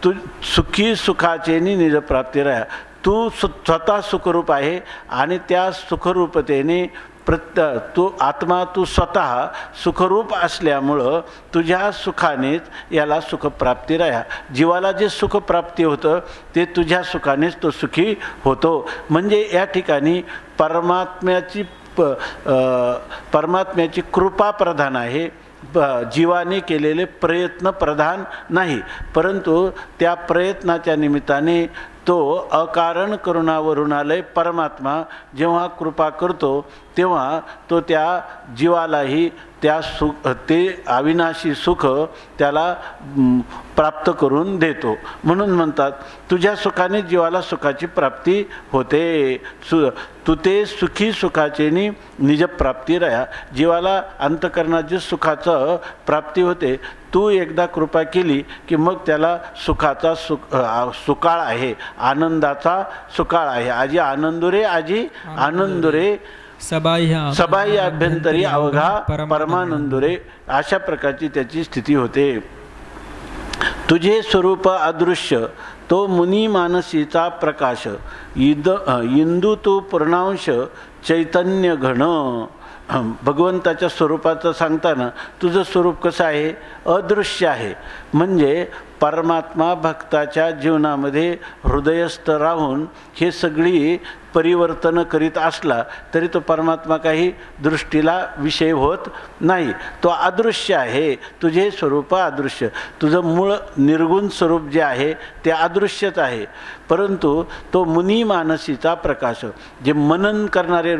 B: तू सुखी सुखाचे निज प्राप्ती राहा. तू स्वतः सुखरूप आहे, आणि त्या सुखरूपतेने तू आत्मा तू स्वतः सुखरूप असल्यामुळं तुझ्या सुखानेच याला सुखप्राप्ती राहा. जीवाला जे सुखप्राप्ती होतं ते तुझ्या सुखानेच तो सुखी होतो. म्हणजे या ठिकाणी परमात्म्याची कृपा प्रधान आहे, जीवाने केलेले प्रयत्न प्रधान नाही. परंतु त्या प्रयत्नाच्या निमित्ताने तो अकारण करुणावरून आलय परमात्मा जेव्हा कृपा करतो, तेव्हा तो त्या जीवालाही त्या सुख ते अविनाशी सुख त्याला प्राप्त करून देतो. म्हणून म्हणतात तुझ्या सुखाने जीवाला सुखाची प्राप्ती होते. तू ते सुखी सुखाचे निजप्राप्ती रहा. जीवाला अंतकरणाची सुखाचं प्राप्ती होते. तू एकदा कृपा केली की मग त्याला सुखाचा सुकाळ आहे, आनंदाचा सुकाळ आहे. आजी आनंदुरे, आजी आनंदुरे, सबाह्य अभ्यंतरी अवघा परमानंदुरे. अशा प्रकारची त्याची स्थिती होते. तुझे स्वरूप अदृश्य तो मुनी मानसीचा प्रकाश. इंदू तू पूर्णांश चैतन्य घन. भगवंताच्या स्वरूपाचं सांगताना तुझं स्वरूप कसं आहे? अदृश्य आहे. म्हणजे परमात्मा भक्ताच्या जीवनामध्ये हृदयस्थ राहून हे सगळी परिवर्तन करीत असला तरी तो परमात्मा काही दृष्टीला विषय होत नाही. तो अदृश्य आहे. तुझे स्वरूप अदृश्य. तुझं मूळ निर्गुण स्वरूप जे आहे ते अदृश्यच आहे. परंतु तो मुनी मानसीचा प्रकाश. जे मनन करणारे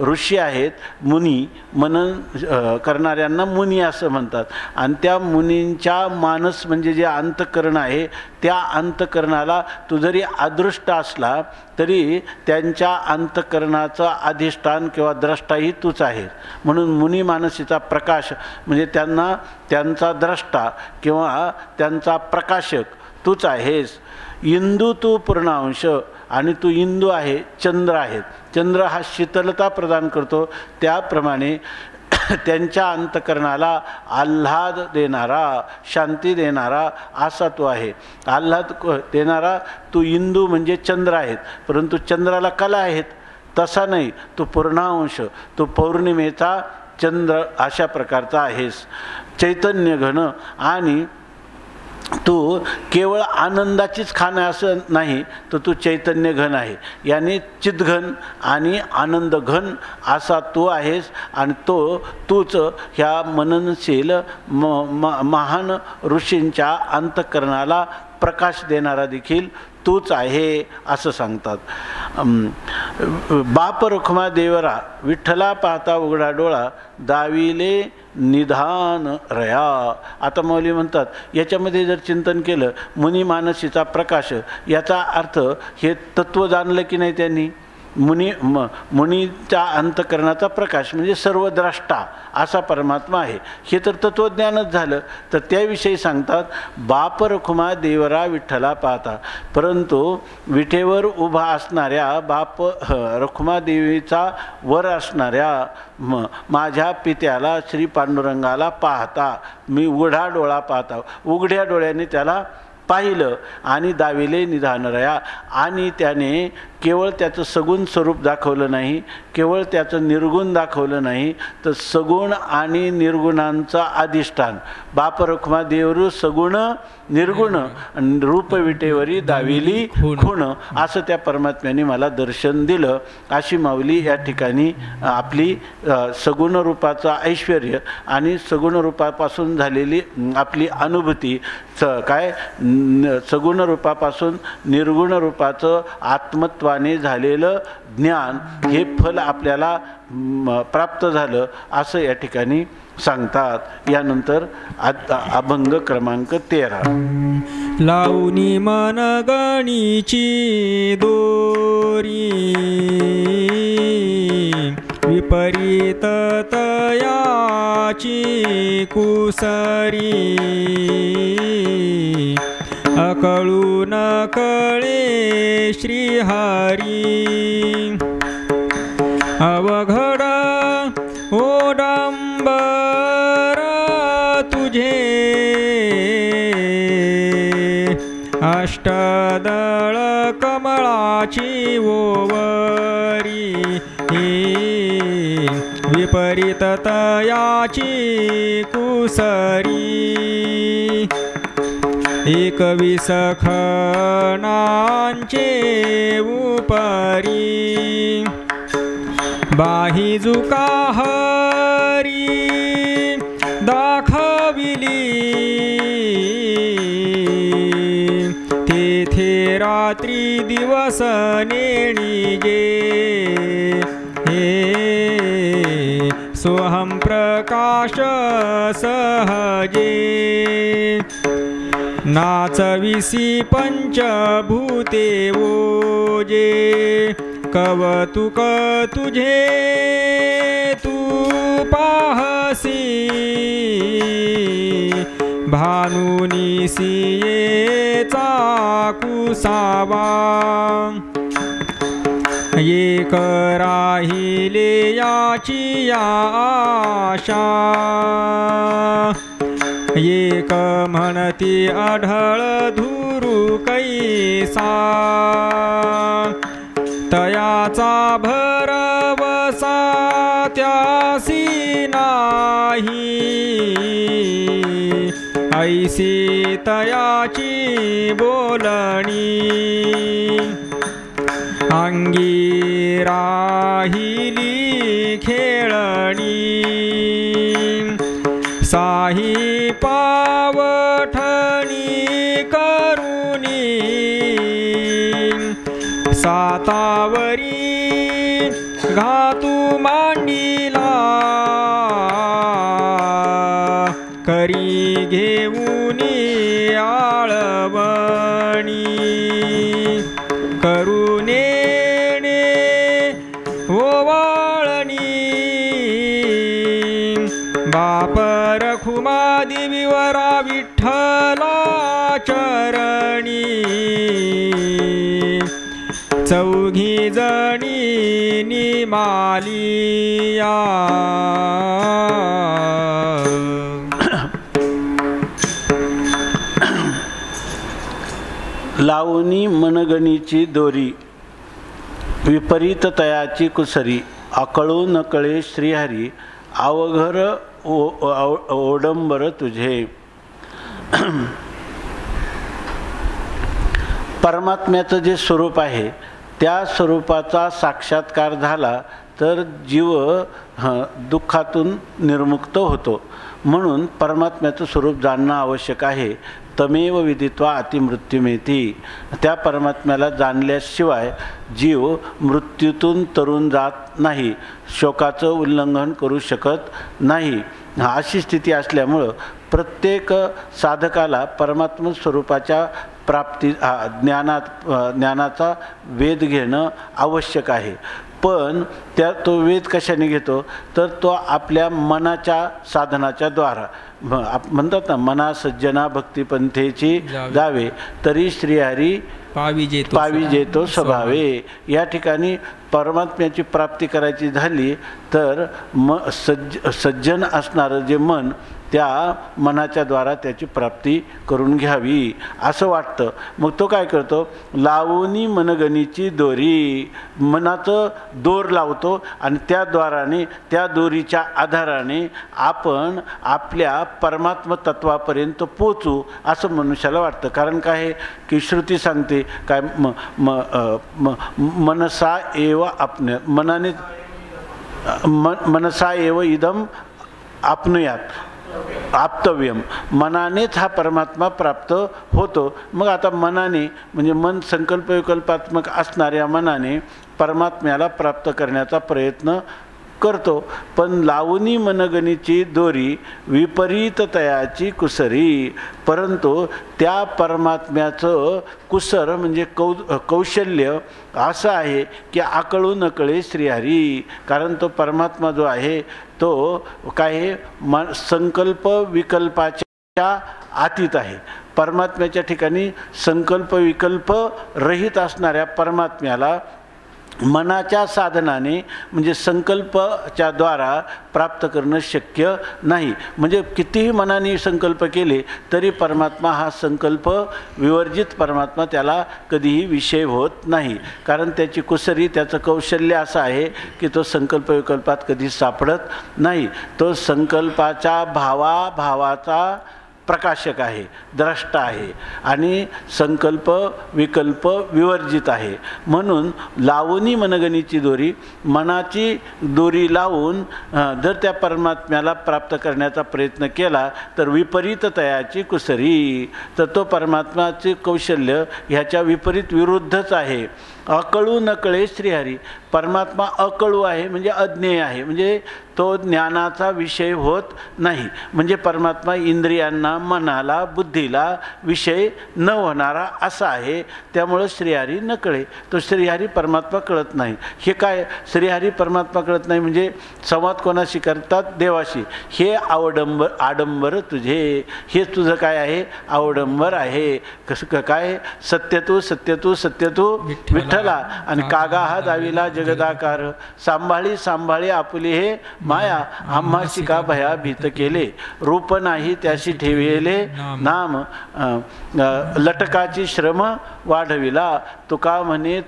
B: ऋषी आहेत, मुनी, मनन करणाऱ्यांना मुनी असं म्हणतात. आणि त्या मुनींच्या मानस म्हणजे जे अंतःकरण आहे त्या अंतःकरणाला तू जरी अदृष्ट असला तरी त्यांच्या अंतःकरणाचं अधिष्ठान किंवा द्रष्टाही तूच आहेस. म्हणून मुनी मानसीचा प्रकाश म्हणजे त्यांना त्यांचा द्रष्टा किंवा त्यांचा प्रकाशक तूच आहेस. इंदू तू पूर्णांश. आणि तू इंदू आहे, चंद्र आहेत. चंद्र हा शीतलता प्रदान करतो. त्याप्रमाणे त्यांच्या अंतःकरणाला आल्हाद देणारा, शांती देणारा असा तो आहे. आल्हाद देणारा तू इंदू म्हणजे चंद्र आहेत. परंतु चंद्राला कला आहेत तसा नाही. तू पूर्णांश, तू पौर्णिमेचा चंद्र अशा प्रकारचा आहेस. चैतन्य घन. आणि तू केवळ आनंदाचीच खाण असं नाही, तर तू चैतन्य घन आहे. याने चितघन आणि आनंद घन असा तू आहेस. आणि तूच ह्या मननशील महान ऋषींच्या अंतःकरणाला प्रकाश देणारा देखील तूच आहे असं सांगतात. बाप रखुमा देवरा विठ्ठला पाहता उघडा डोळा दाविले निधान रया. आता मौली म्हणतात याच्यामध्ये जर चिंतन केलं मुनी मानसीचा प्रकाश, याचा अर्थ हे तत्व जाणलं की नाही त्यांनी. मुनीच्या अंतःकरणाचा प्रकाश म्हणजे सर्वद्रष्टा असा परमात्मा आहे. हे तर तत्वज्ञानच झालं. तर त्याविषयी सांगतात बाप रखुमा देवरा विठ्ठला पाहता. परंतु विठेवर उभा असणाऱ्या बाप रखुमा देवीचा वर असणाऱ्या माझ्या पित्याला श्री पांडुरंगाला पाहता मी उघडा डोळा पाहता. उघड्या डोळ्याने त्याला पाहिलं आणि दाविले निधान रया. आणि त्याने केवळ त्याचं सगुण स्वरूप दाखवलं नाही, केवळ त्याचं निर्गुण दाखवलं नाही, तर सगुण आणि निर्गुणांचं अधिष्ठान बाप रखुमा देवरू सगुण निर्गुण रूप विटेवरी दाविली खूण असं त्या परमात्म्याने मला दर्शन दिलं. अशी माऊली या ठिकाणी आपली सगुण रूपाचं ऐश्वर्य आणि सगुण रूपापासून झालेली आपली अनुभूती काय सगुण रूपापासून निर्गुण रूपाचं आत्मत्वाने झालेलं ज्ञान हे फल आपल्याला प्राप्त झालं असं या ठिकाणी सांगतात. यानंतर अभंग क्रमांक 13.
A: लावणी मनगणीची दोरी विपरीत तयाची कुसरी अकळू न कळे श्रीहरी अवघड ओडंबर तुझे अष्टदळ कमळाची ओवरी विपरीत तयाची कुसरी 21 खणांचे उपरी बाहिजुका हरी दाखविली तेथे रात्री दिवस नेणीजे हे सोहम प्रकाश सहजे नाचविसी पंचभूते ओजे कवतुक तुझे तू पाहसी भानुनिसी येचा कुसावा एक राहिले याची आशा एक म्हणती आढळ धुरू कैसा तयाचा भरवसा त्यासी नाही ऐसी तयाची बोलणी अंगी राहिली खेळणी साही पावठणी करुणी सातावरी घातू मांडीला करी घेऊनी आळवणी करुणे बाप रखुमादी विवरा विठ्ठला चरणी चौघी जणी निमालिया
B: लावणी मनगणीची दोरी विपरीत तयाची कुसरी आकळू नकळे श्रीहरी अवघर ओडंबर तुझे. परमात्म्याचं जे स्वरूप आहे त्या स्वरूपाचा साक्षात्कार झाला तर जीव दुःखातून निर्मुक्त होतो. म्हणून परमात्म्याचं स्वरूप जाणणं आवश्यक आहे. तमेव विदित्वा अतिमृत्युमेती. त्या परमात्म्याला जाणल्याशिवाय जीव मृत्यूतून तरून जात नाही, शोकाचं उल्लंघन करू शकत नाही. अशी स्थिती असल्यामुळं प्रत्येक साधकाला परमात्म स्वरूपाच्या प्राप्ती ज्ञानाचा वेध घेणं आवश्यक आहे. पण तो वेध कशाने घेतो तर तो आपल्या मनाच्या साधनाच्या द्वारा म्हणतात ना, मना सज्जना भक्तिपंथेची जावे तरी श्रीहरी पाविजेतो स्वभावे. या ठिकाणी परमात्म्याची प्राप्ती करायची झाली तर सज्जन असणारं जे मन त्या मनाच्या द्वारा त्याची प्राप्ती करून घ्यावी असं वाटतं. मग तो काय करतो, लावणी मनगणीची दोरी, मनाचं दोर लावतो आणि त्या द्वाराने त्या दोरीच्या आधाराने आपण आपल्या परमात्म तत्वापर्यंत पोचू असं मनुष्याला वाटतं. कारण काय आहे की श्रुती सांगते काय मनसा एव आपने मनाने मनसा एव इदम आपनुयात आप्तव्यम. मनानेच हा परमात्मा प्राप्त होतो. मग आता मनाने म्हणजे मन संकल्प विकल्पात्मक असणाऱ्या मनाने परमात्म्याला प्राप्त करण्याचा प्रयत्न करतो. पण लावणी मनगणीची दोरी विपरीत तयाची कुसरी. परंतु त्या परमात्म्याचं कुसर म्हणजे कौशल्य असं आहे की आकळू नकळे श्रीहरी. कारण तो परमात्मा जो आहे तो काय संकल्प विकल्पाच्या आतीत आहे. परमात्म्याच्या ठिकाणी संकल्प विकल्प रहित असणाऱ्या परमात्म्याला मनाच्या साधनाने म्हणजे संकल्पाच्या द्वारा प्राप्त करणं शक्य नाही. म्हणजे कितीही मनाने संकल्प केले तरी परमात्मा हा संकल्प विवर्जित परमात्मा त्याला कधीही विषय होत नाही. कारण त्याची कुसरी त्याचं कौशल्य असं आहे की तो संकल्प विकल्पात कधी सापडत नाही. तो संकल्पाच्या भावाचा प्रकाशक आहे, द्रष्टा आहे आणि संकल्प विकल्प विवर्जित आहे. म्हणून लावणी मनगणीची दोरी, मनाची दोरी लावून जर त्या परमात्म्याला प्राप्त करण्याचा प्रयत्न केला तर विपरीत तयाची कुसरी, तर तो परमात्म्याचे कौशल्य ह्याच्या विपरीत विरुद्धच आहे. अकळू नकळे श्रीहरी, परमात्मा अकळू आहे म्हणजे अज्ञेय आहे, म्हणजे तो ज्ञानाचा विषय होत नाही. म्हणजे परमात्मा इंद्रियांना मनाला बुद्धीला विषय न होणारा असा आहे. त्यामुळं श्रीहरी नकळे, तो श्रीहरी परमात्मा कळत नाही. हे काय श्रीहरी परमात्मा कळत नाही म्हणजे संवाद कोणाशी करतात? देवाशी. हे आडंबर तुझे, हे तुझं काय आहे? अवडंबर आहे. कसं काय? सत्यतू सत्यतू सत्यतू विठ्ठला आणि कागा हा दाविला जगदाकार, सांभाळी सांभाळी आपुली हे माया, आम्हाशी का भया भीत केले, रूप नाही त्याशी ठेवेले नाम, लटकाची श्रम वाढविला, तुका म्हणे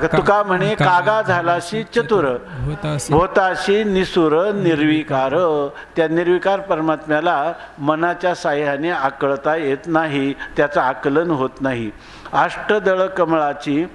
B: तुका म्हणे कागा झालाशी चतुर, होताशी निसुर निर्विकार. त्या निर्विकार परमात्म्याला मनाच्या साह्याने आकळता येत नाही, त्याचं आकलन होत नाही. अष्टदळ कमळाची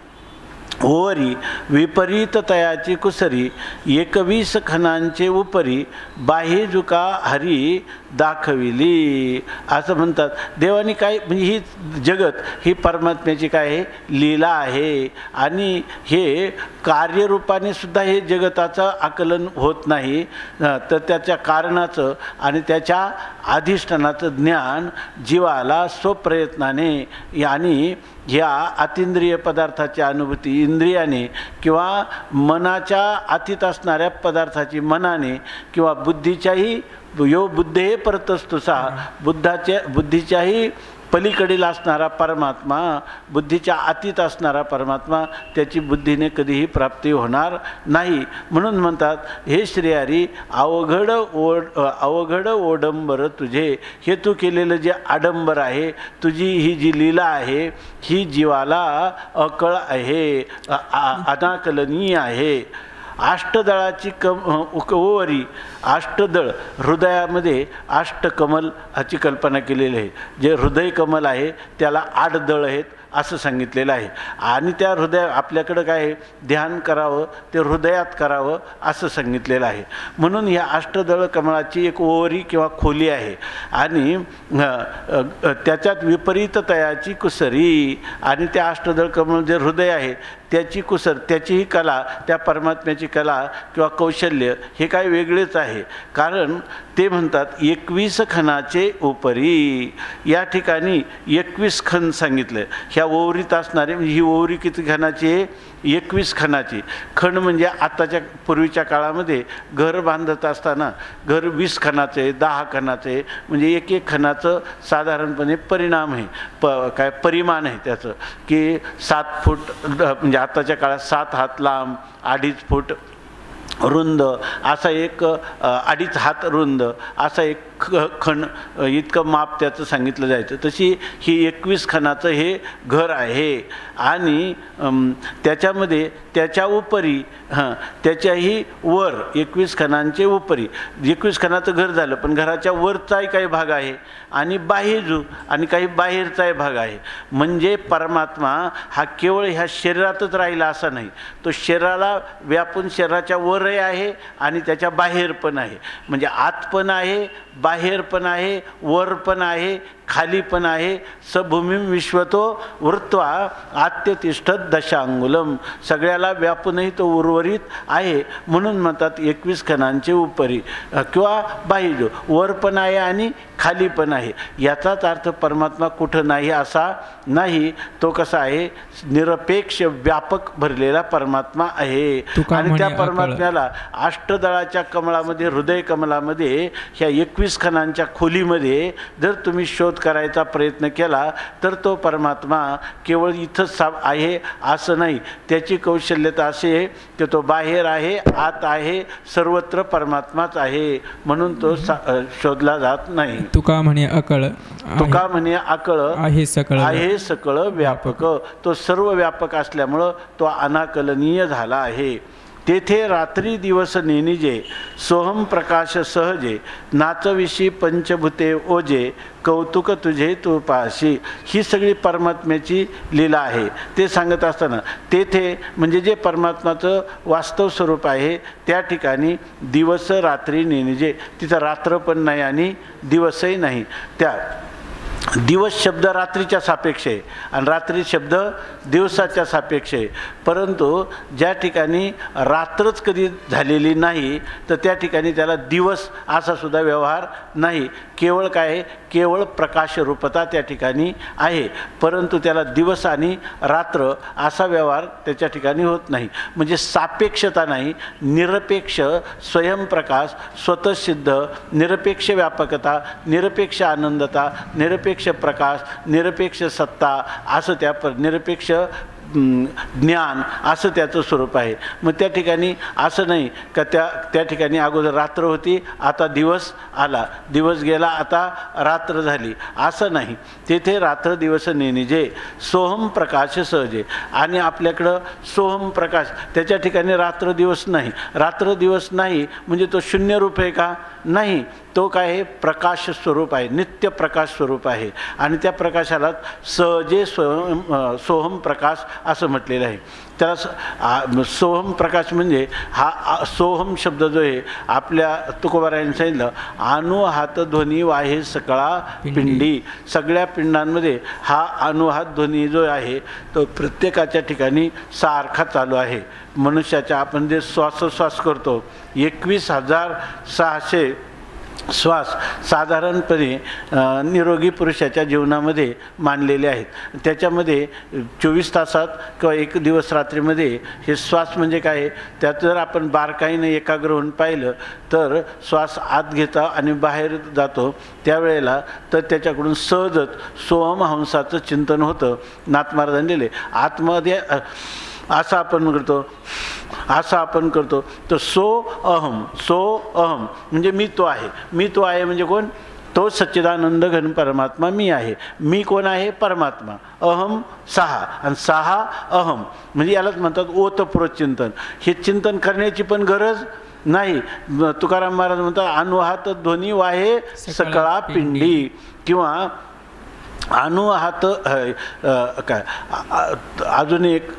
B: ओवरी, विपरीत तयाची कुसरी, 21 खणांचे उपरी, बाह्यजुका हरी दाखविली. असं म्हणतात. देवानी काय म्हणजे ही जगत ही परमात्म्याची काय आहे? लीला आहे. आणि हे कार्यरूपाने सुद्धा हे जगताचं आकलन होत नाही. तर त्याच्या कारणाचं आणि त्याच्या अधिष्ठानाचं ज्ञान जीवाला स्वप्रयत्नाने आणि ह्या अतिंद्रिय पदार्थाची अनुभूती इंद्रियाने किंवा मनाच्या अतीत असणाऱ्या पदार्थाची मनाने किंवा बुद्धीच्याही यो बुद्धे परतस्तुसा, बुद्धीच्याही पलीकडील असणारा परमात्मा, बुद्धीच्या अतीत असणारा परमात्मा, त्याची बुद्धीने कधीही प्राप्ती होणार नाही. म्हणून म्हणतात हे श्रीहरी अवघड ओडंबर तुझे, हे तू केलेलं जे आडंबर आहे, तुझी ही जी लीला आहे ही जीवाला अकळ आहे, अनाकलनीय आहे. अष्टदळाची ओवरी, अष्टदळ हृदयामध्ये अष्टकमल ह्याची कल्पना केलेली आहे. जे हृदय कमल आहे त्याला 8 दळ आहेत असं सांगितलेलं आहे. आणि त्या हृदय आपल्याकडं काय ध्यान करावं ते हृदयात करावं असं सांगितलेलं आहे. म्हणून ह्या अष्टदळ कमळाची एक ओवरी किंवा खोली आहे. आणि त्याच्यात विपरीत तयाची कुसरी, आणि त्या अष्टदळ कमळ जे हृदय आहे त्याची कुसर, त्याचीही कला, त्या परमात्म्याची कला किंवा कौशल्य हे काय वेगळेच आहे. कारण ते म्हणतात 21 खणाचे उपरी. या ठिकाणी 21 खण सांगितलं. ह्या ओवरीत असणारे म्हणजे ही ओवरी किती खणाची आहे? 21 खणाची. खण म्हणजे आताच्या पूर्वीच्या काळामध्ये घर बांधत असताना घर 20 खणाचे 10 खणाचे म्हणजे एक खणाचं साधारणपणे परिणाम आहे, परिमाण आहे त्याचं, की 7 फूट म्हणजे आताच्या काळात 7 हात लांब, 2.5 फूट रुंद असा एक 2.5 हात रुंद असा एक खण, इतकं माप त्याचं सांगितलं जायचं. तशी ही 21 खणाचं हे घर आहे. आणि त्याच्यामध्ये त्याच्या उपरी त्याच्याही वर 21 खणांचे उपरी 21 खणाचं घर झालं, पण घराच्या वरचाही काही भाग आहे आणि बाहेजू आणि काही बाहेरचाही भाग आहे. म्हणजे परमात्मा हा केवळ ह्या शरीरातच राहिला असा नाही, तो शरीराला व्यापून शरीराच्या वरही आहे आणि त्याच्या बाहेर पण आहे. म्हणजे आत पण आहे, बाहेर पण आहे, वर पण आहे, खाली पण आहे. सभूमी विश्वतो वृत्वा आत्यतिष्ठत दशांगुलम, सगळ्याला व्यापूनही तो उर्वरित आहे. म्हणून म्हणतात 21 खणांचे उपरी किंवा बाह्य, वर पण आहे आणि खाली पण आहे. याचाच अर्थ परमात्मा कुठं नाही असा नाही, तो कसा आहे? निरपेक्ष व्यापक भरलेला परमात्मा आहे. आणि त्या परमात्म्याला अष्टदळाच्या कमळामध्ये हृदय कमलामध्ये ह्या 21 खणांच्या खोलीमध्ये जर तुम्ही शोध करायचा प्रयत्न केला तर तो परमात्मा केवळ इथंच आहे असं नाही, त्याची कौशल्यता अशी आहे की तो बाहेर आहे, आत आहे, सर्वत्र परमात्माच आहे. म्हणून तो शोधला जात नाही.
A: तुका म्हणे अकळ,
B: तुका म्हणे अकळ
A: आहे सकळ,
B: आहे सकळ व्यापक. तो सर्व व्यापक असल्यामुळं तो अनाकलनीय झाला आहे. तेथे रात्री दिवस नेनिजे सोहम प्रकाश सहजे नाचविषी पंचभूते ओजे कौतुक तुझे तू पाशी. ही सगळी परमात्म्याची लीला आहे. ते सांगत असताना तेथे म्हणजे जे परमात्माचं वास्तव स्वरूप आहे त्या ठिकाणी दिवस रात्री नेनिजे, तिथं रात्र पण नाही आणि दिवसही नाही. त्या दिवस शब्द रात्रीच्या सापेक्ष आहे आणि रात्री शब्द दिवसाच्या सापेक्ष आहे. परंतु ज्या ठिकाणी रात्रच कधी झालेली नाही तर त्या ठिकाणी त्याला दिवस असा सुद्धा व्यवहार नाही. केवळ काय आहे, केवळ प्रकाश रूपता त्या ठिकाणी आहे, परंतु त्याला दिवस आणि रात्र असा व्यवहार त्याच्या ठिकाणी होत नाही. म्हणजे सापेक्षता नाही, निरपेक्ष स्वयंप्रकाश, स्वतःसिद्ध, निरपेक्ष व्यापकता, निरपेक्ष आनंदता, निरपेक्ष प्रकाश, निरपेक्ष सत्ता असं त्या निरपेक्ष ज्ञान असं त्याचं स्वरूप आहे. मग त्या ठिकाणी असं नाही का त्या ठिकाणी अगोदर रात्र होती आता दिवस आला, दिवस गेला आता रात्र झाली, असं नाही. तेथे रात्र दिवस नेनिजे सोहम प्रकाश सहजे. आणि आपल्याकडं सोहम प्रकाश, त्याच्या ठिकाणी रात्र दिवस नाही. रात्र दिवस नाही म्हणजे तो शून्य रूप आहे का? नाही, तो काय आहे, प्रकाश स्वरूप आहे, नित्य प्रकाश स्वरूप आहे. आणि त्या प्रकाशाला सहजे सोहम प्रकाश असं म्हटलेलं आहे. त्याला सोहम प्रकाश म्हणजे हा सोहम शब्द जो आहे आपल्या तुकोबारायांनी सांगितलं, अनुहात ध्वनी वाहे सकळा पिंडी. सगळ्या पिंडांमध्ये हा अनुहात ध्वनी जो आहे तो प्रत्येकाच्या ठिकाणी सारखा चालू आहे. मनुष्याच्या आपण जे श्वासोश्वास करतो 21,600 श्वास साधारणपणे निरोगी पुरुषाच्या जीवनामध्ये मानलेले आहेत. त्याच्यामध्ये 24 तासात किंवा एक दिवस रात्रीमध्ये हे श्वास म्हणजे काय आहे, त्यात जर आपण बारकाईने एकाग्र होऊन पाहिलं तर श्वास आत घेता आणि बाहेर जातो त्यावेळेला तर त्याच्याकडून सहजच सोहम हंसाचं चिंतन होतं. नाथ महाराजांनी दिले आतमध्ये असं आपण करतो, असं आपण करतो तर सो अहम म्हणजे मी तो आहे. मी तो आहे म्हणजे कोण? तो सच्चिदानंद घन परमात्मा मी आहे. मी कोण आहे? परमात्मा. अहम सहा आणि सहा अहम म्हणजे यालाच म्हणतात ओतप्रोत चिंतन. हे चिंतन करण्याची पण गरज नाही. तुकाराम महाराज म्हणतात अनुहात ध्वनी वाहे सकळा पिंडी किंवा अनुहात काय अजून एक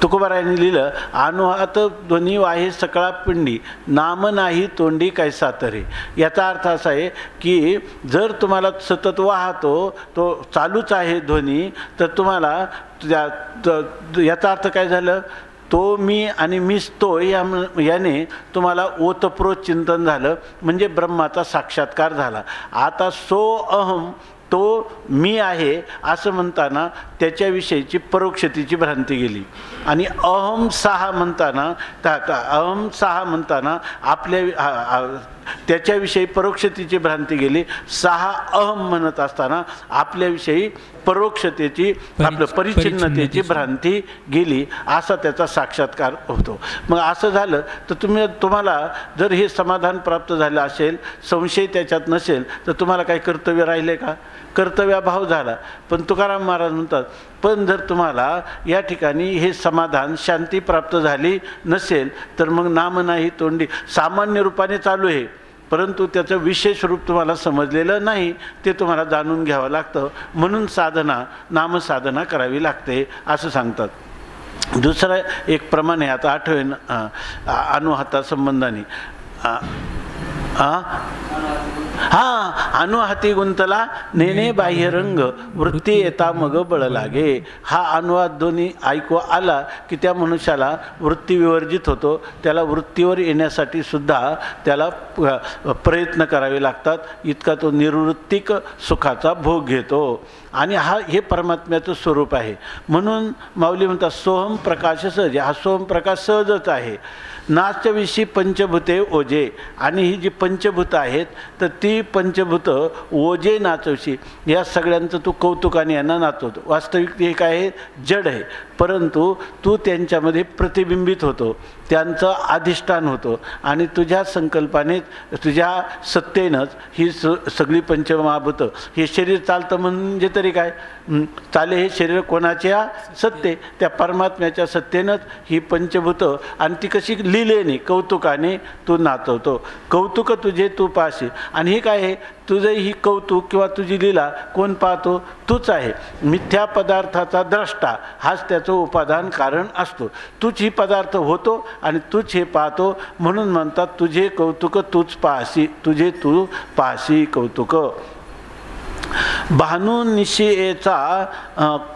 B: तुकोबारायांनी लिहिलं, अनुहात ध्वनी वाहे सकळा पिंडी नाम नाही तोंडी कैसा तरी. याचा अर्थ असा आहे की जर तुम्हाला सतत वाहतो तो चालूच आहे ध्वनी तर तुम्हाला याचा अर्थ काय झालं, तो मी आणि मीच तो याने तुम्हाला ओतप्रोत चिंतन झालं म्हणजे ब्रह्माचा साक्षात्कार झाला. आता सो अहम तो मी आहे असं म्हणताना त्याच्याविषयीची परोक्षतेची भ्रांती गेली. आणि अहम सहा म्हणताना आपल्या त्याच्याविषयी परोक्षतेची भ्रांती गेली. सहा अहम म्हणत असताना आपल्याविषयी परोक्षतेची आपलं परिचिन्नतेची भ्रांती गेली. असा त्याचा साक्षात्कार होतो. मग असं झालं तर तुम्हाला जर हे समाधान प्राप्त झालं असेल, संशय त्याच्यात नसेल तर तुम्हाला काही कर्तव्य राहिले का? कर्तव्याभाव झाला. पण तुकाराम महाराज म्हणतात पण जर तुम्हाला या ठिकाणी हे समाधान शांती प्राप्त झाली नसेल तर मग नाम नाही तोंडी सामान्य रूपाने चालू आहे परंतु त्याचं विशेष रूप तुम्हाला समजलेलं नाही, ते तुम्हाला जाणून घ्यावं लागतं. म्हणून नामसाधना करावी लागते असं सांगतात. दुसरं एक प्रमाण आहे, आता आठवेन अनुहाता संबंधाने अनुहाती गुंतला नेने बाह्य रंग वृत्ती येता मग बळ लागे. हा अनुवाद दोन्ही ऐकू आला की त्या मनुष्याला वृत्ती विवर्जित होतो. त्याला वृत्तीवर येण्यासाठी सुद्धा त्याला प्रयत्न करावे लागतात. इतका तो निर्वृत्तिक सुखाचा भोग घेतो. आणि हे परमात्म्याचं स्वरूप आहे. म्हणून माऊली म्हणतात सोहम प्रकाश सहज. हा सोहम प्रकाश सहजच आहे. नाचविषयी पंचभूते ओजे, आणि ही जी पंचभूतं आहेत तर ती पंचभूतं ओजे नाचवशी, या सगळ्यांचं तू कौतुकाने यांना नाचवतो. वास्तविक हे काय आहे, जड आहे, परंतु तू त्यांच्यामध्ये प्रतिबिंबित होतो, त्यांचं अधिष्ठान होतो, आणि तुझ्या संकल्पाने तुझ्या सत्तेनंच ही सगळी पंचमहाभूतं, हे शरीर चालतं म्हणजे तरी काय चाले, हे शरीर कोणाच्या सत्ते, त्या परमात्म्याच्या सत्तेनंच ही पंचभूतं, आणि ती कशी लीलेने कौतुकाने तू नाचवतो. कौतुक तुझे तू पाशी, आणि हे काय आहे, तुझं ही कौतुक किंवा तुझी लीला कोण पाहतो, तूच आहे. मिथ्या पदार्थाचा द्रष्टा हाच त्याचं उपादान कारण असतो. तूच ही पदार्थ होतो आणि तूच हे पाहतो, म्हणून म्हणतात तुझे कौतुक तूच पाहसी, तुझे तू पाहसी कौतुक. भानू निशियेचा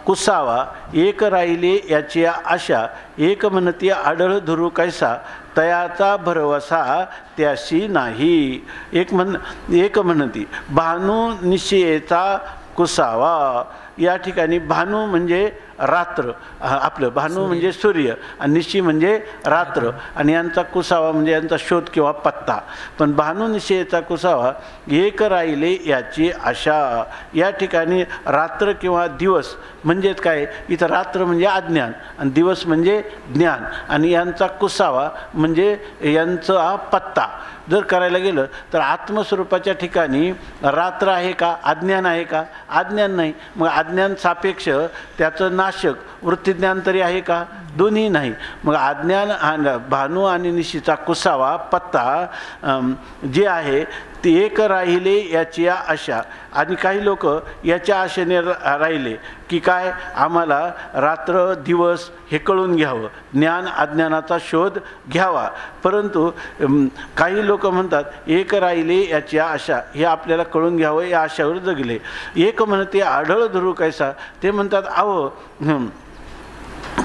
B: कुसावा, एक राहिले याची आशा, एक म्हणती आढळ धुरू कैसा, तयाचा भरवसा त्याशी नाही. एक म्हणती भानू निशियेचा कुसावा, या ठिकाणी भानू म्हणजे रात्र, आपलं भानू म्हणजे सूर्य, आणि निशी म्हणजे रात्र, आणि यांचा कुसावा म्हणजे यांचा शोध किंवा पत्ता. पण भानू निशेचा कुसावा, एक राहिले याची आशा, या ठिकाणी रात्र किंवा दिवस म्हणजेच काय, इथं रात्र म्हणजे अज्ञान आणि दिवस म्हणजे ज्ञान, आणि यांचा कुसावा म्हणजे यांचा पत्ता. जर करायला गेलं तर आत्मस्वरूपाच्या ठिकाणी रात्र आहे का, अज्ञान आहे का, अज्ञान नाही. मग अज्ञान सापेक्ष त्याचं नाशक वृत्तिज्ञान तरी आहे का, दोन्ही नाही. मग अज्ञान भानू आणि निशीचा कुसावा पत्ता जे आहे ते एक राहिले याची आशा, आणि काही लोक याच्या आशेने राहिले की काय, आम्हाला रात्र दिवस हे कळून घ्यावं, ज्ञान अज्ञानाचा शोध घ्यावा. परंतु काही लोक म्हणतात एक राहिले याची आशा, हे आपल्याला कळून घ्यावं या आशावर जगले. एक म्हणते आढळ धरू कैसा, ते म्हणतात अहो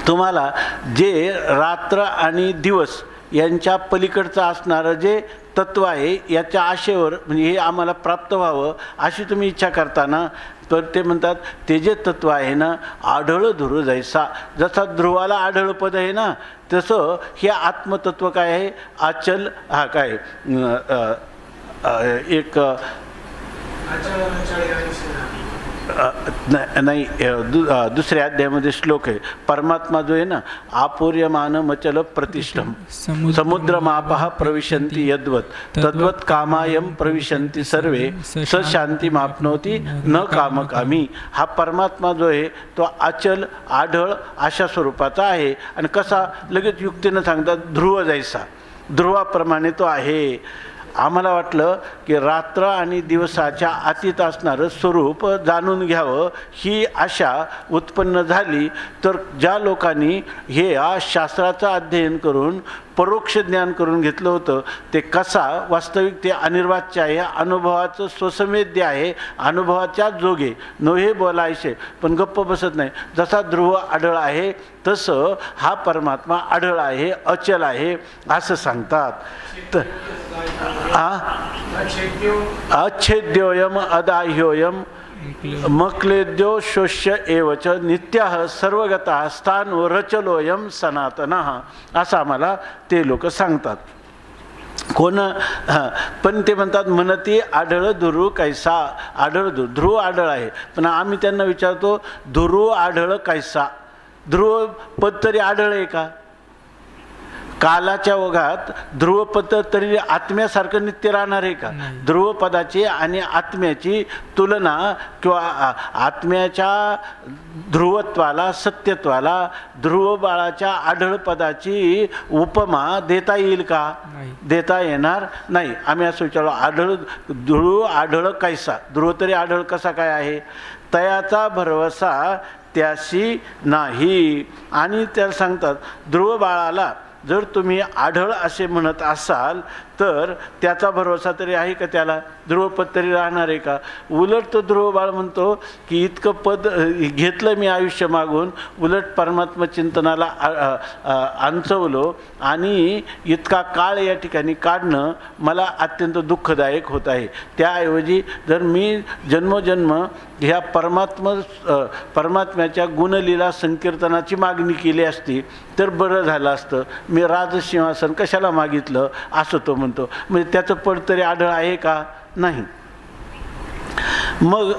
B: तुम्हाला जे रात्र आणि दिवस यांच्या पलीकडचं असणारं जे तत्व आहे याच्या आशेवर, म्हणजे हे आम्हाला प्राप्त व्हावं अशी तुम्ही इच्छा करताना, तर ते म्हणतात ते जे तत्व आहे ना, आढळ धुरू जैसा, जसा ध्रुवाला आढळ पद आहे ना, तसं हे आत्मतत्व काय आहे, अचल, हा काय एक नाही दुसऱ्या अध्यायामध्ये श्लोक आहे, परमात्मा जो आहे ना, आपूर्यमान मचल प्रतिष्ठम समुद्रमापः प्रविशन्ति यद्वत् तद्वत् कामायम प्रविशन्ति सर्वे स शांतिमाप्नोति न कामकामी. हा परमात्मा जो आहे तो अचल आढळ अशा स्वरूपाचा आहे, आणि कसा लगेच युक्तीनं सांगतात ध्रुव जैसा, ध्रुवाप्रमाणे तो आहे. आम्हाला वाटलं की रात्र आणि दिवसाच्या अतीत असणारं स्वरूप जाणून घ्यावं ही आशा उत्पन्न झाली, तर ज्या लोकांनी हे शास्त्राचं अध्ययन करून परोक्ष ज्ञान करून घेतलं होतं ते कसा वास्तविक ते अनिर्वाच्य आहे, अनुभवाचं स्वसमेध्य आहे, अनुभवाच्या जोगे नोहे बोलायचे, पण गप्प बसत नाही. जसा ध्रुव आढळ आहे तसं हा परमात्मा आढळ आहे, अचल आहे असं सांगतात. तर अच्छेद्योयम अदाह्योयम मक्लेद्यो शोष्य एवच नित्य सर्वगता स्थान व रचलोयम सनातन, असं आम्हाला ते लोक सांगतात. कोण पण ते म्हणतात म्हणती आढळ धुरू कैसा, आढळ ध्रुव आढळ आहे, पण आम्ही त्यांना विचारतो ध्रुव आढळ कैसा, ध्रुव पद तरी आढळ आहे का, कालाच्या ओघात ध्रुवपद तरी आत्म्यासारखं नित्य राहणार आहे का. ध्रुवपदाची आणि आत्म्याची तुलना किंवा आत्म्याच्या ध्रुवत्वाला सत्यत्वाला ध्रुव बाळाच्या आढळपदाची उपमा देता येईल का, देता येणार नाही. आम्ही असं विचारलो आढळ ध्रुव आढळ कैसा, ध्रुव तरी आढळ कसा काय आहे, तयाचा भरवसा त्याशी नाही. आणि त्याला सांगतात ध्रुव बाळाला जर तुम्ही आढळ असे म्हणत असाल तर त्याचा भरोसा तरी आहे का त्याला? ध्रुवपद तरी राहणार आहे का? उलट तो ध्रुव बाळ म्हणतो की इतकं पद घेतलं मी आयुष्य मागून, उलट परमात्मा चिंतनाला अंचवलो आणि इतका काळ या ठिकाणी काढणं मला अत्यंत दुःखदायक होत आहे. त्याऐवजी जर मी जन्मोजन्म ह्या परमात्म्याच्या गुणलीला संकीर्तनाची मागणी केली असती तर बरं झालं असतं. मी राजसिंहासन कशाला मागितलं असं तो म्हणतो. म्हणजे त्याचं पड तरी आढळ आहे का? नाही. मग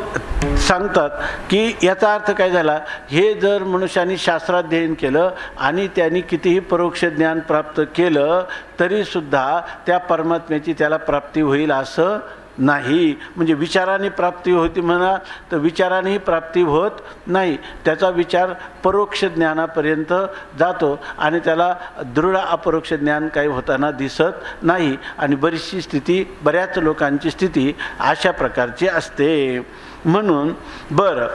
B: सांगतात की याचा अर्थ काय झाला? हे जर मनुष्याने शास्त्राध्ययन केलं आणि त्यांनी कितीही परोक्ष ज्ञान प्राप्त केलं तरीसुद्धा त्या परमात्म्याची त्याला प्राप्ती होईल असं नाही. म्हणजे विचाराने प्राप्ती होती म्हणा तर विचारानेही प्राप्ती होत नाही. त्याचा विचार परोक्ष ज्ञानापर्यंत जातो आणि त्याला दृढ अपरोक्ष ज्ञान काही होताना दिसत नाही. आणि बरीचशी स्थिती, बऱ्याच लोकांची स्थिती अशा प्रकारची असते. म्हणून बरं,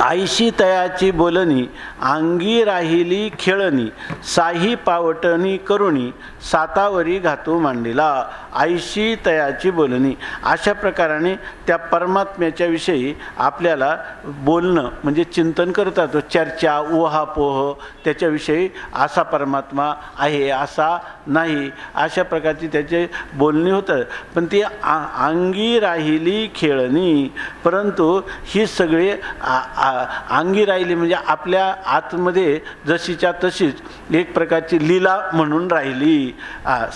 B: आईशी तयाची बोलणी अंगी राहिली खेळणी, साही पावटणी करुणी सातावरी घातू मांडीला. आईशी तयाची बोलणी, अशा प्रकाराने त्या परमात्म्याच्या विषयी आपल्याला बोलणं म्हणजे चिंतन करता येतो. चर्चा, उहापोह त्याच्याविषयी असा परमात्मा आहे असा नाही, अशा प्रकारची त्याचे बोलणी होतं. पण ती अंगी राहिली खेळणी, परंतु ही सगळी अंगी राहिली म्हणजे आपल्या आतमध्ये जशीच्या तशीच एक प्रकारची लीला म्हणून राहिली.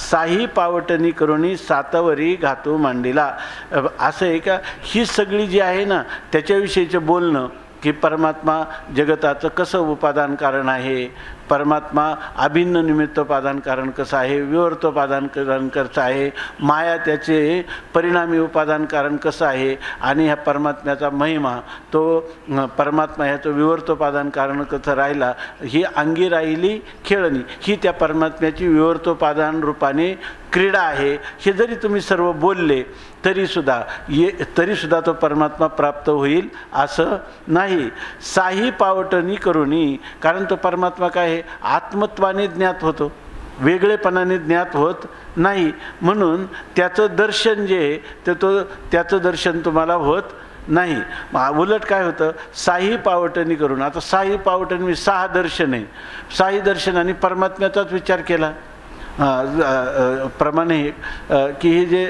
B: साही पावटणी करुणी सातावरी घातू मांडीला. असं आहे का? ही सगळी जी आहे ना त्याच्याविषयीचं बोलणं की परमात्मा जगताचं कसं उपादान कारण आहे, परमात्मा अभिन्न निमित्तोपादान कारण कसं आहे, विवर्तोपादान कारण कसं आहे, माया त्याचे परिणामी उपादान कारण कसं आहे, आणि ह्या परमात्म्याचा महिमा तो परमात्मा ह्याचं विवर्तोपादान कारण कसं राहिला. ही अंगी राहिली खेळणी, ही त्या परमात्म्याची विवर्तोपादान रूपाने क्रीडा आहे. हे जरी तुम्ही सर्व बोलले तरीसुद्धा तो परमात्मा प्राप्त होईल असं नाही. साही पावटणी करुणी, कारण तो परमात्मा काय आहे, आत्मत्वाने ज्ञात होतो, वेगळेपणाने ज्ञात होत नाही. म्हणून त्याचं दर्शन जे आहे त्याचं दर्शन तुम्हाला होत नाही. उलट काय होतं, साही पावटणी करून. आता साही पावटणी म्हणजे 6 दर्शन आहे. 6 दर्शनाने परमात्म्याचाच विचार केला प्रमाणे की हे जे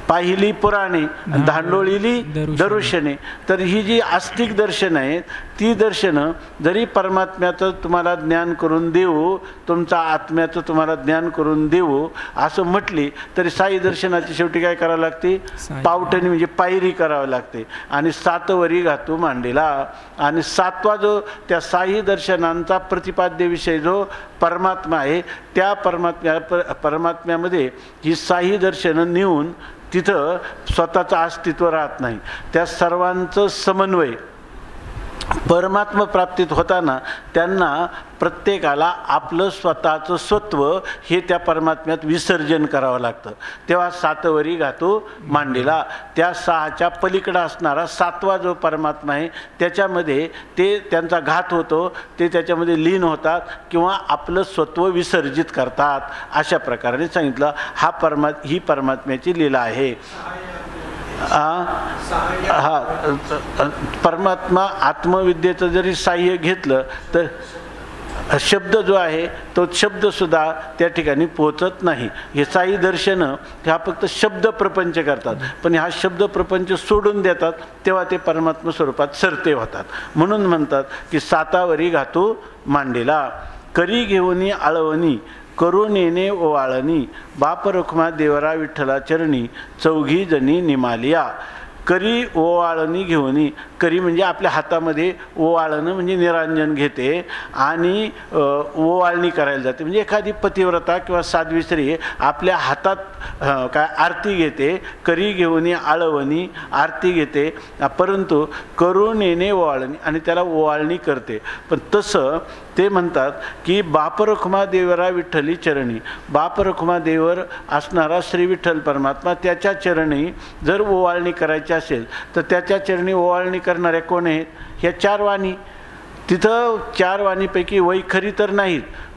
B: पाहिली पुराणे, धांडोळीली दर्शने, तर ही जी आस्तिक दर्शन आहेत ती दर्शनं जरी परमात्म्याचं तुम्हाला ज्ञान करून देऊ, तुमचा आत्म्याचं तुम्हाला ज्ञान करून देऊ असं म्हटली तरी साई दर्शनाची शेवटी काय करावं लागते, पावटणी म्हणजे पायरी करावी लागते. आणि 7 वरी घातू मांडीला. आणि 7वा जो त्या साई दर्शनांचा प्रतिपाद्य विषय जो परमात्मा आहे त्या परमात्म्यामध्ये ही साई दर्शनं नेऊन तिथं स्वतःचं अस्तित्व राहत नाही. त्या सर्वांचं समन्वय परमात्मा प्राप्तीत होताना त्यांना प्रत्येकाला आपलं स्वतःचं स्वत्व हे त्या परमात्म्यात विसर्जन करावं लागतं. तेव्हा 7 वरी घातू मांडीला. त्या 6च्या पलीकडं असणारा 7वा जो परमात्मा आहे त्याच्यामध्ये ते त्यांचा घात होतो, ते त्याच्यामध्ये लीन होतात किंवा आपलं स्वत्व विसर्जित करतात. अशा प्रकारे सांगितलं. ही परमात्म्याची लीला आहे. परमात्मा आत्मविद्येचं जरी साह्य घेतलं तर शब्द जो आहे तो शब्दसुद्धा त्या ठिकाणी पोचत नाही. हे साई दर्शनं हा फक्त शब्द प्रपंच करतात, पण हा शब्द प्रपंच सोडून देतात तेव्हा ते परमात्मा स्वरूपात सरते होतात. म्हणून म्हणतात की 7 वरी घातू मांडीला. करी घेऊनी आळवणी करुणेने ओवाळणी, बाप रखुमा देवरा विठ्ठला चरणी 4 जणी निमालिया. करी ओवाळणी घेऊनी, करी म्हणजे आपल्या हातामध्ये ओवाळणं म्हणजे निरांजन घेते आणि ओवाळणी करायला जाते. म्हणजे एखादी पतिव्रता किंवा साध्वी स्त्री आपल्या हातात काय आरती घेते, करी घेऊनी आळवणी आरती घेते, परंतु करुणेने ओवाळणी आणि त्याला ओवाळणी करते. पण तसं ते म्हणतात की बाप रखुमा देवरा विठ्ठली चरणी, बाप रखुमा देवर असणारा श्री विठ्ठल परमात्मा त्याच्या चरणी जर ओवाळणी करायची असेल तर त्याच्या चरणी ओवाळणी करणाऱ्या कोण आहेत, ह्या 4 वाणी. तिथं 4 वाणीपैकी वैखरी तर नाहीत,